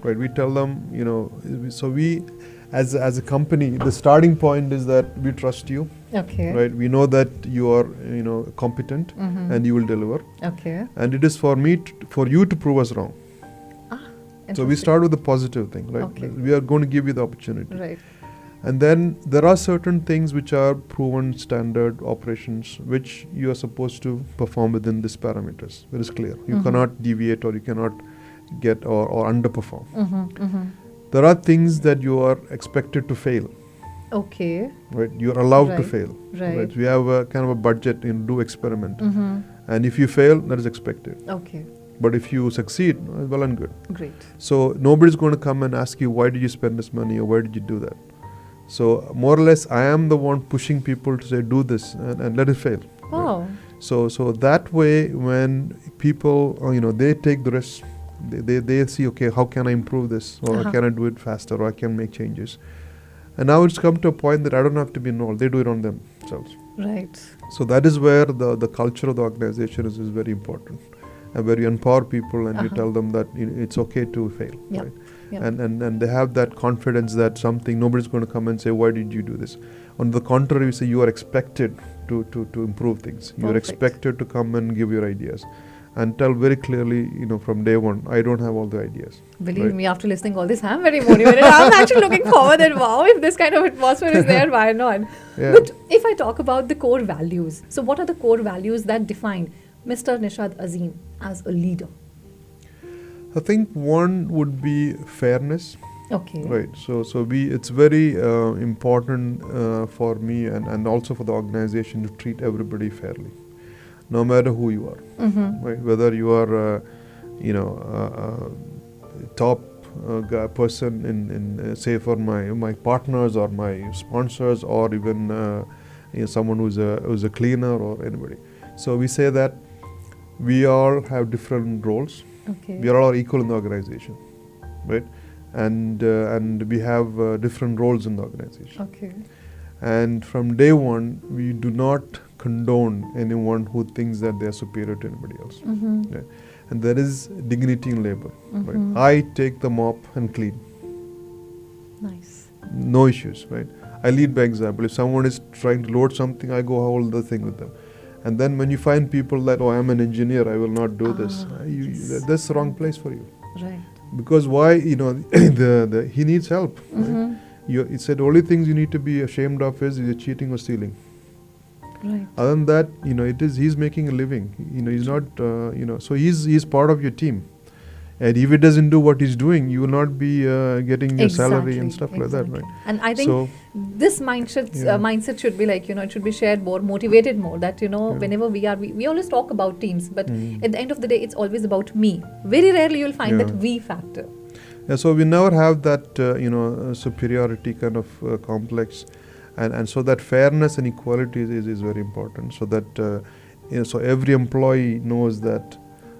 right? We tell them, so we, as a company, the starting point is that we trust you. Okay. Right? We know that you are, competent and you will deliver. Okay. And it is for you to prove us wrong. So we start with the positive thing, right? Okay. We are going to give you the opportunity. Right. And then there are certain things which are proven standard operations which you are supposed to perform within these parameters. It is clear. You cannot deviate or you cannot get or underperform. There are things that you are expected to fail. Okay. Right? You are allowed to fail. Right. We have a kind of a budget in do experiment. And if you fail, that is expected. Okay. But if you succeed, well and good. Great. So nobody's going to come and ask you, why did you spend this money or why did you do that? So more or less, I am the one pushing people to say, do this and let it fail. Wow. Right? So that way, when people, they take the risk, they see, okay, how can I improve this? Or can I do it faster? Or I can make changes. And now it's come to a point that I don't have to be involved. They do it on themselves. Right. So that is where the culture of the organization is very important. And where you empower people and you tell them that it's okay to fail. Yep. Right? Yep. And they have that confidence that nobody's going to come and say, why did you do this? On the contrary, we say you are expected to improve things. You are expected to come and give your ideas. And tell very clearly, from day one, I don't have all the ideas. Believe me, after listening all this, I'm very motivated. I'm actually looking forward that, wow, if this kind of atmosphere is there, why not? Yeah. But if I talk about the core values, so what are the core values that define Mr. Nishad Azeem as a leader? I think one would be fairness. Okay. Right. So it's very important for me and also for the organization to treat everybody fairly, no matter who you are. Right. Whether you are, top person in say for my partners or my sponsors or even someone who's a cleaner or anybody. So we say that we all have different roles. Okay. We are all equal in the organization, right? And we have different roles in the organization. Okay. And from day one, we do not condone anyone who thinks that they are superior to anybody else. Right? And there is dignity in labor. Right? I take the mop and clean. Nice. No issues, right? I lead by example. If someone is trying to load something, I go hold the thing with them. And then when you find people that, I'm an engineer, I will not do this. That's the wrong place for you. Right. Because why, he needs help. Right? He said only things you need to be ashamed of is you're cheating or stealing. Right. Other than that, he's making a living. He's not, so he's part of your team. And if he doesn't do what he's doing, you will not be getting your salary and stuff like that, right? And I think this mindset should be like, it should be shared more, motivated more, that, whenever we always talk about teams, but at the end of the day, it's always about me. Very rarely you'll find that we factor. Yeah, so we never have that, superiority kind of complex. And so that fairness and equality is very important. So that, so every employee knows that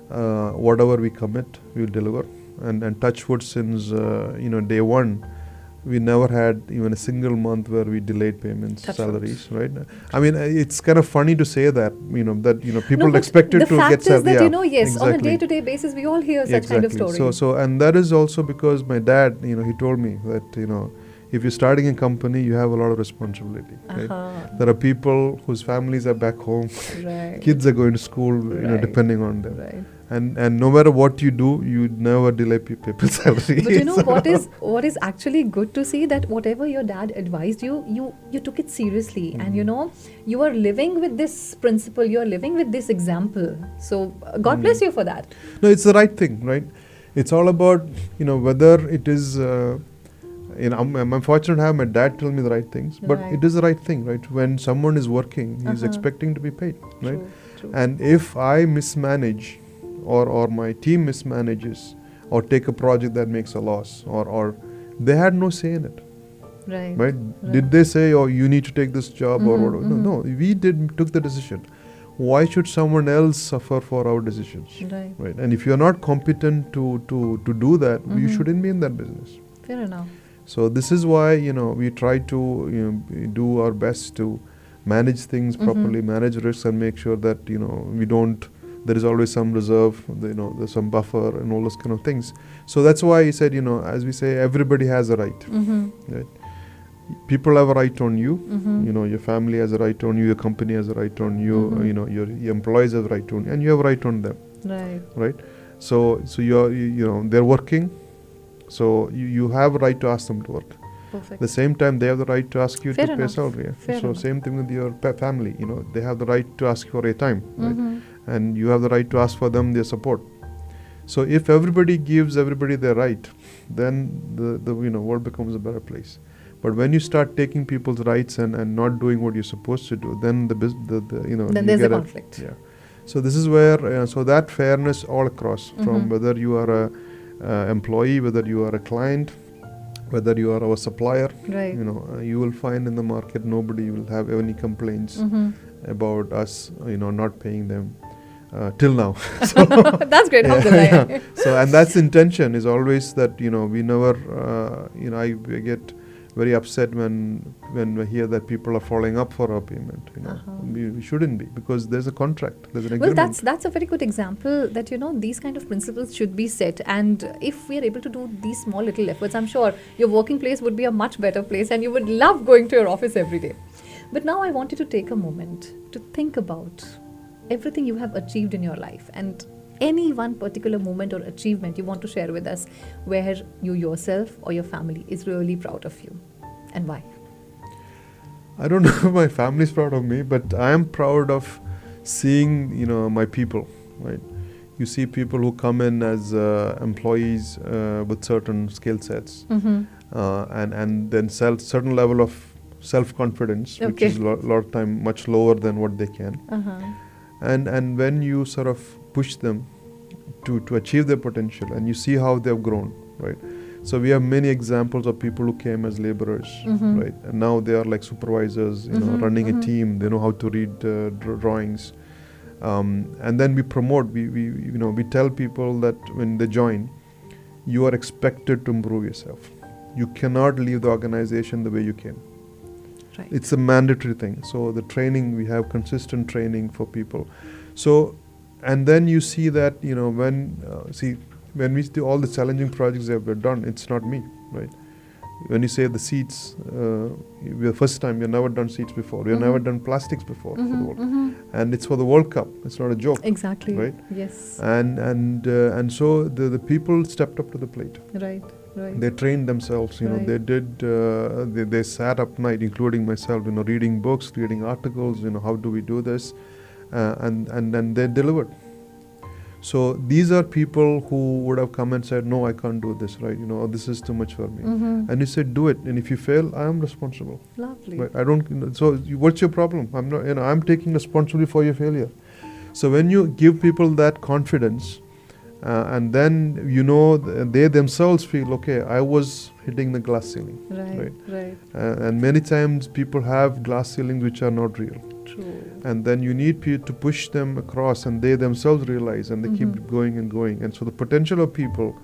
whatever we commit, we will deliver. And touch wood, since day one, we never had even a single month where we delayed payments, salaries, right? I mean, it's kind of funny to say that, people expected to get salary. The fact is that, yes, exactly. On a day-to-day basis, we all hear such kind of stories. So, and that is also because my dad, he told me that, if you're starting a company, you have a lot of responsibility. Right? There are people whose families are back home. Right. Kids are going to school, depending on them. Right. And no matter what you do, you never delay people's salary. But what is actually good to see, that whatever your dad advised you took it seriously, and you are living with this principle, you are living with this example. So God bless you for that. No, it's the right thing, right? It's all about whether it is. I'm fortunate to have my dad tell me the right things, but it is the right thing, right? When someone is working, he's expecting to be paid, right? True. And if I mismanage, or my team mismanages, or take a project that makes a loss, or they had no say in it, right? Did they say, "Oh, you need to take this job," or whatever? No, we took the decision. Why should someone else suffer for our decisions, right? And if you're not competent to do that, you shouldn't be in that business. Fair enough. So this is why we try to do our best to manage things properly, manage risks, and make sure that we don't. There is always some reserve, there's some buffer and all those kind of things. So that's why he said, as we say, everybody has a right. Right? People have a right on you. Your family has a right on you. Your company has a right on you. Your employees have a right on you, and you have a right on them. Right. So they're working. So you have a right to ask them to work. Perfect. At the same time, they have the right to ask you Fair to enough. pay salary. Fair So enough. same thing with your family. They have the right to ask for a time, right? And you have the right to ask for them their support. So if everybody gives everybody their right, then the world becomes a better place. But when you start taking people's rights and not doing what you're supposed to do, then then there's a conflict. So this is where so that fairness all across, from whether you are a employee, whether you are a client, whether you are our supplier, you will find in the market nobody will have any complaints about us, not paying them till now. So that's great. yeah. So and that's the intention, is always that we never I get very upset when we hear that people are following up for our payment. We shouldn't be, because there's a contract, there's an agreement. Well, that's a very good example that these kind of principles should be set, and if we are able to do these small little efforts, I'm sure your working place would be a much better place, and you would love going to your office every day. But now I want you to take a moment to think about everything you have achieved in your life, and any one particular moment or achievement you want to share with us where you yourself or your family is really proud of you, and why? I don't know if my family is proud of me, but I am proud of seeing my people, right? You see people who come in as employees with certain skill sets, and then certain level of self-confidence, which is a lot of time much lower than what they can. And when you sort of push them to achieve their potential, and you see how they've grown, right? So we have many examples of people who came as laborers, right? And now they are like supervisors, running a team. They know how to read drawings, and then we promote. We tell people that when they join, you are expected to improve yourself. You cannot leave the organization the way you came. Right. It's a mandatory thing. So the training, we have consistent training for people. So, and then you see that when we do all the challenging projects that we've done, it's not me, right? When you say the seats, the first time, we've never done seats before. We've never done plastics before for the World. And it's for the World Cup. It's not a joke. Exactly. Right? Yes. And so the people stepped up to the plate. Right. They trained themselves. They did. They sat up night, including myself. Reading books, reading articles. How do we do this? And then they delivered. So these are people who would have come and said, no, I can't do this, right? Or this is too much for me. And you said, do it. And if you fail, I am responsible. Lovely. Right? I don't. So what's your problem? I'm not. I'm taking responsibility for your failure. So when you give people that confidence, and then they themselves feel, okay, I was hitting the glass ceiling. Right. And many times people have glass ceilings which are not real. True. And then you need to push them across, and they themselves realize, and they keep going and going. And so the potential of people,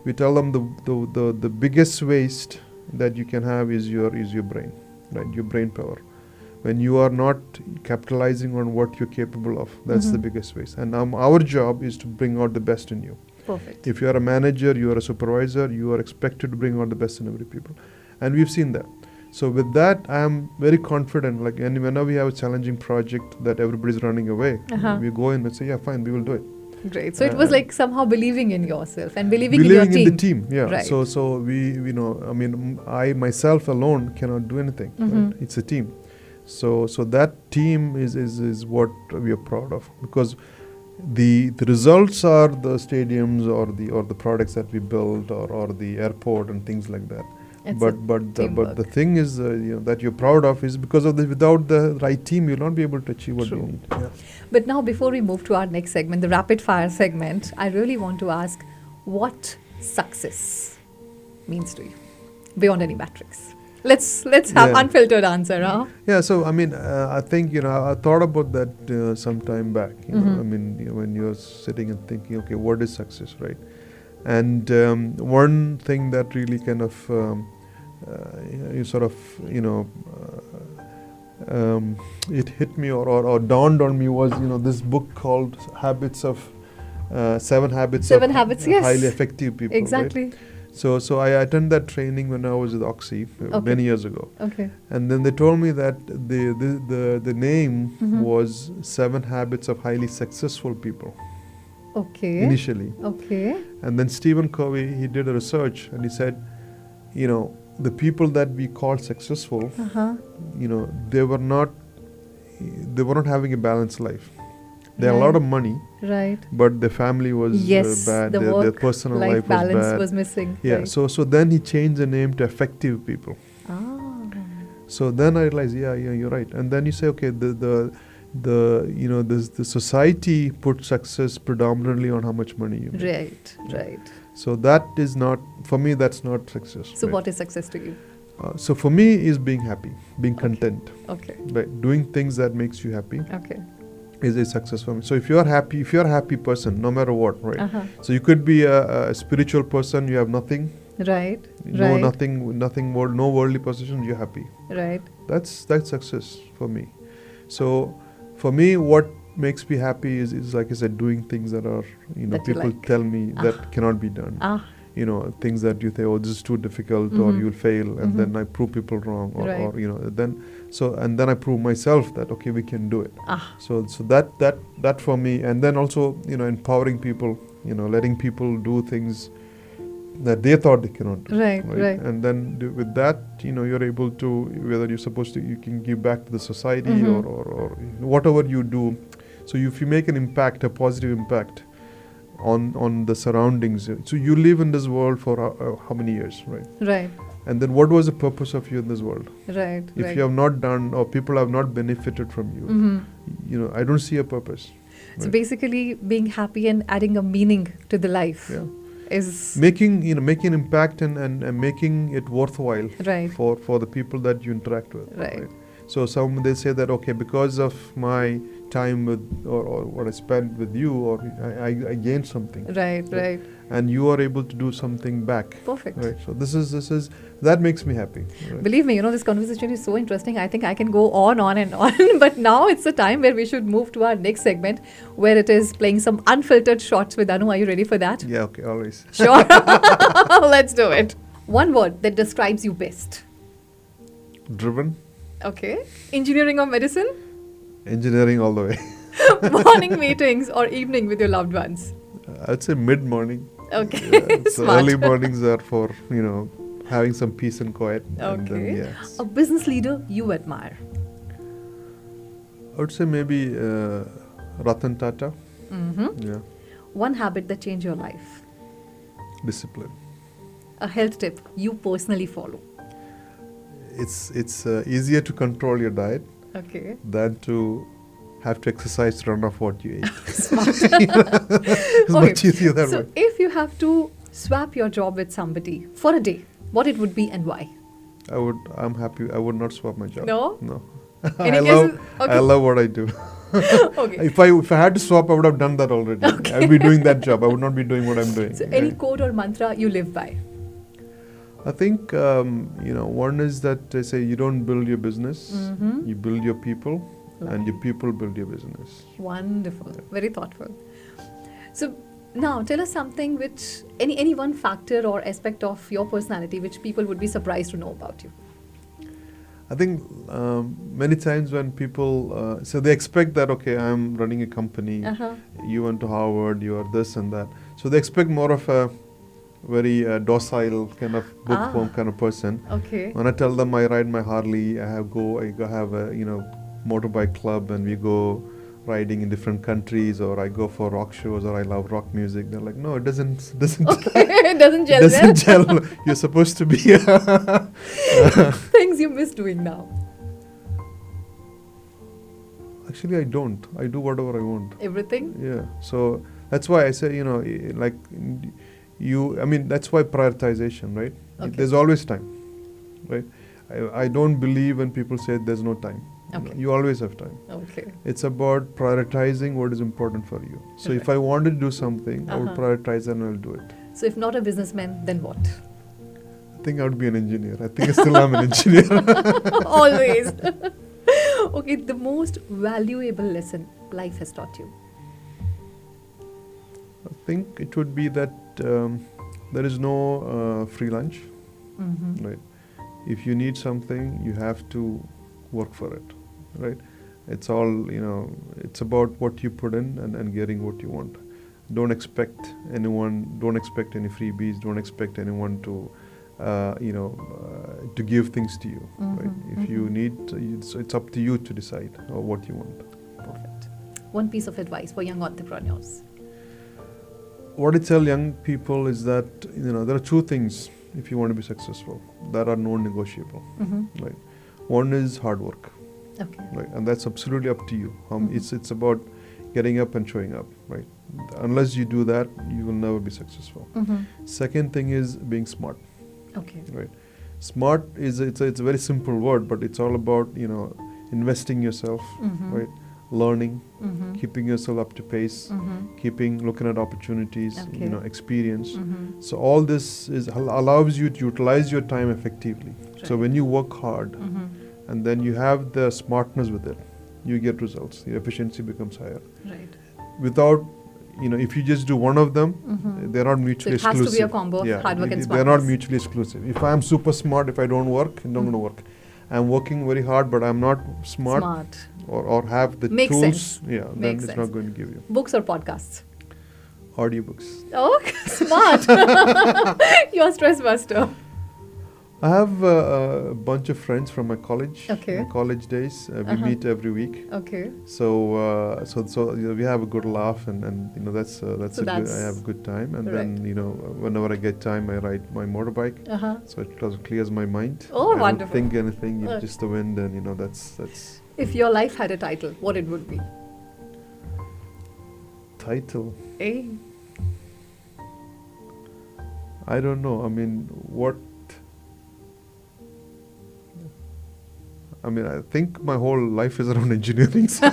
we tell them the biggest waste that you can have is your brain, right? Your brain power. When you are not capitalizing on what you're capable of, that's the biggest waste. And our job is to bring out the best in you. Perfect. If you are a manager, you are a supervisor, you are expected to bring out the best in every people. And we've seen that. So with that, I am very confident, and whenever we have a challenging project that everybody's running away, we go in and say, yeah, fine, we will do it. Great. So it was like somehow believing in yourself and believing in your team. Believing in the team, yeah. Right. So we, I myself alone cannot do anything. Right? It's a team. So that team is what we are proud of, because the results are the stadiums or the products that we build or the airport and things like that. But the thing is that you're proud of is because of without the right team you'll not be able to achieve what you need. Yeah. But now before we move to our next segment, the rapid fire segment, I really want to ask what success means to you beyond any metrics. Let's have unfiltered answer, huh? Yeah, so I think I thought about that some time back. When you're sitting and thinking, okay, what is success, right? And one thing that really kind of it hit me or dawned on me was this book called Seven Habits of Highly Effective People. Exactly. Right? So I attended that training when I was with Oxy many years ago. Okay. And then they told me that the name was 7 Habits of Highly Successful People. Okay. Initially. Okay. And then Stephen Covey, he did a research and he said, the people that we call successful, they were not having a balanced life. They had a lot of money, right? But their family was bad. Their personal life balance was missing. Yeah. Right. So then he changed the name to Effective People. So then I realized, you're right. And then you say, okay, the society put success predominantly on how much money you make. Right. So that is not, for me, that's not success. So what is success to you? So for me is being happy, being content. Okay. Right. Doing things that makes you happy. Okay. Is a success for me. So if you're a happy person, no matter what, right? So you could be a spiritual person, you have nothing. Right. Nothing more, no worldly possessions, you're happy. Right. That's success for me. So for me, what makes me happy is like I said, doing things that are, people tell me that cannot be done. Things that you say, oh, this is too difficult, or you'll fail, and then I prove people wrong, and then I prove myself that okay, we can do it. So that for me, and then also empowering people, letting people do things that they thought they cannot do. Right. And then with that, you're able to, whether you're supposed to, you can give back to the society or whatever you do. So if you make an impact, a positive impact on the surroundings, so you live in this world for how many years, right? Right. And then what was the purpose of you in this world? Right. If you have not done, or people have not benefited from you, I don't see a purpose. So basically being happy and adding a meaning to the life is making an impact and making it worthwhile for the people that you interact with. Right. So they say that okay, because of my time with or what I spent with you, or I gained something. Right. And you are able to do something back. Perfect. Right. So this is that makes me happy. Right? Believe me, this conversation is so interesting. I think I can go on and on. But now it's the time where we should move to our next segment, where it is playing some unfiltered shots with Anu. Are you ready for that? Yeah. Okay. Always. Sure. Let's do it. One word that describes you best. Driven. Okay. Engineering or medicine? Engineering all the way. Morning meetings or evening with your loved ones? I'd say mid-morning. Okay. So early mornings are for, having some peace and quiet. Okay. And then, a business leader you admire? I would say maybe Ratan Tata. Mm-hmm. Yeah. One habit that changed your life. Discipline. A health tip you personally follow. It's easier to control your diet Okay. than to have to exercise to run off what you ate. Smart. It's much easier that So way. if you have to swap your job with somebody for a day, what it would be and why? I'm happy. I would not swap my job. No? No. Any I cases? Okay. love what I do. Okay. If I had to swap, I would have done that already. Okay. I would be doing that job. I would not be doing what I'm doing. So any quote or mantra you live by? I think one is that they say you don't build your business, Mhm. you build your people, and Lovely. your people build your business. Wonderful. Very thoughtful. So now tell us something which any one factor or aspect of your personality which people would be surprised to know about you. I think many times when people, so they expect that, okay, I'm running a company, Uh-huh. you went to Harvard, you are this and that. So they expect more of a very docile kind of bookworm kind of person. Okay. When I tell them I ride my Harley, I have a motorbike club, and we go riding in different countries, or I go for rock shows, or I love rock music. They're like, no, it doesn't Okay. It doesn't gel doesn't well. gel. You're supposed to be. Things you miss doing now. Actually, I don't. I do whatever I want. Everything? Yeah. So that's why I say, that's why prioritization, right? Okay. There's always time, right? I don't believe when people say there's no time. Okay. You always have time. Okay. It's about prioritizing what is important for you. So if I wanted to do something, I would Uh-huh. prioritize and I'll do it. So if not a businessman, then what? I think I would be an engineer. I think I still am an engineer. Always. Okay, the most valuable lesson life has taught you. I think it would be that there is no free lunch, Mm-hmm. right? If you need something, you have to work for it, right? It's all, it's about what you put in and getting what you want. Don't expect any freebies, don't expect anyone to, to give things to you, right? If you need, it's up to you to decide what you want. Perfect. One piece of advice for young entrepreneurs. What I tell young people is that, there are two things if you want to be successful that are non-negotiable, Mm-hmm. right? One is hard work, Okay. right? And that's absolutely up to you. Mhm. It's about getting up and showing up, right? Unless you do that, you will never be successful. Mm-hmm. Second thing is being smart, Okay. right? Smart it's a very simple word, but it's all about, investing yourself, Mm-hmm. right? Learning, Mm-hmm. keeping yourself up to pace, Mm-hmm. looking at opportunities, Okay. experience. Mm-hmm. So all this allows you to utilize your time effectively. So Right. when you work hard Mm-hmm. and then you have the smartness with it, you get results. Your efficiency becomes higher. Right. Without, if you just do one of them, Mm-hmm. they're not So mutually it has exclusive. to be a combo of hard work and They're not smartness. mutually exclusive. If I'm super smart, if I don't work, it's not going to work. I'm working very hard, but I'm not smart. Or have the Makes tools, sense. then Makes it's sense. not going to give you. Books or podcasts? Audiobooks. Oh, smart. You're a stress buster. I have a bunch of friends from my college. Okay. My college days. We Uh-huh. meet every week. Okay. So we have a good laugh, and that's So I that's- have a good time, and Right. then whenever I get time, I ride my motorbike. Uh-huh. So it clears my mind. Oh, I don't wonderful. think anything, Okay. just the wind, and that's If your life had a title, what it would be? title. Eh? I don't know. I mean, I think my whole life is around engineering. So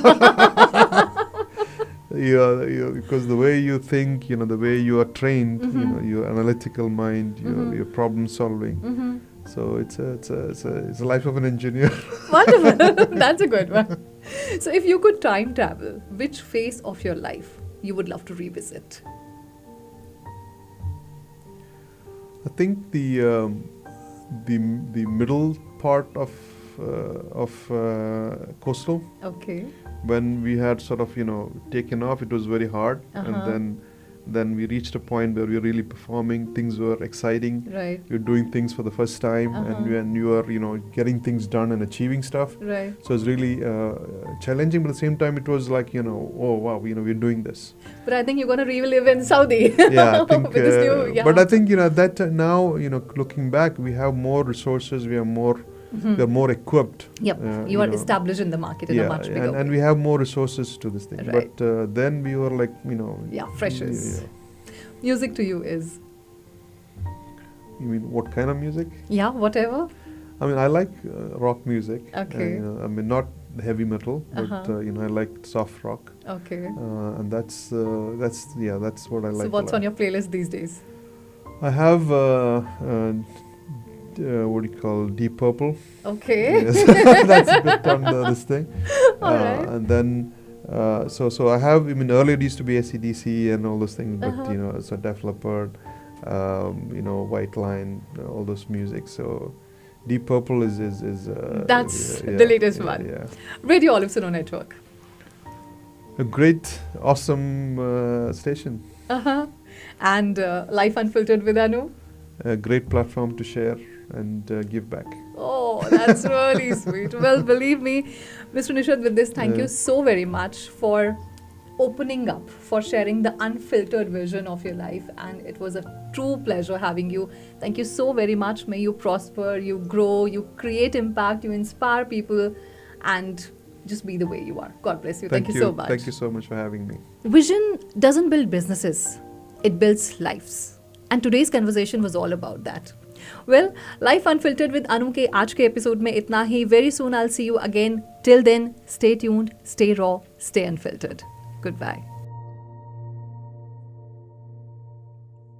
because the way you think, the way you are trained, Mhm. your analytical mind, your problem solving. Mm-hmm. So it's a life of an engineer. Wonderful. That's a good one. So if you could time travel, which phase of your life you would love to revisit? I think the middle part of coastal, Okay. when we had sort of taken off, it was very hard, and Uh-huh. then then we reached a point where we were really performing. Things were exciting. Right. You're doing things for the first time, and you are, getting things done and achieving stuff. Right. So it's really challenging, but at the same time, it was like, oh wow, we're doing this. But I think you're going to relive in Saudi. Yeah, I think. With this new, But I think that now, looking back, we have more resources. We are more. We are more equipped. Yep, you are established in the market in a much bigger way. And we have more resources to this thing. Right. But then we were like, freshers. Music to you is? You mean what kind of music? Yeah, whatever. I mean, I like rock music. Okay. I mean, not heavy metal, but I like soft rock. Okay. And that's what I like. So what's on your playlist these days? I have what do you call Deep Purple? Okay. Yes. That's a bit on this thing. All right. And then so I have. I mean, earlier it used to be AC/DC and all those things, but so Def Leppard, White Line, all those music. So Deep Purple is that's the latest one. Yeah. Radio Olive Suno Network. A great, awesome station. And Life Unfiltered with Anu. A great platform to share and give back. Oh, that's really sweet. Well, believe me, Mr. Nishad, with this, thank you so very much for opening up, for sharing the unfiltered vision of your life. And it was a true pleasure having you. Thank you so very much. May you prosper, you grow, you create impact, you inspire people, and just be the way you are. God bless you. Thank you so much. Thank you so much for having me. Vision doesn't build businesses, it builds lives. And today's conversation was all about that. Well, Life Unfiltered with Anu के आज के episode में इतना ही. Very soon I'll see you again. Till then, stay tuned, stay raw, stay unfiltered. Goodbye.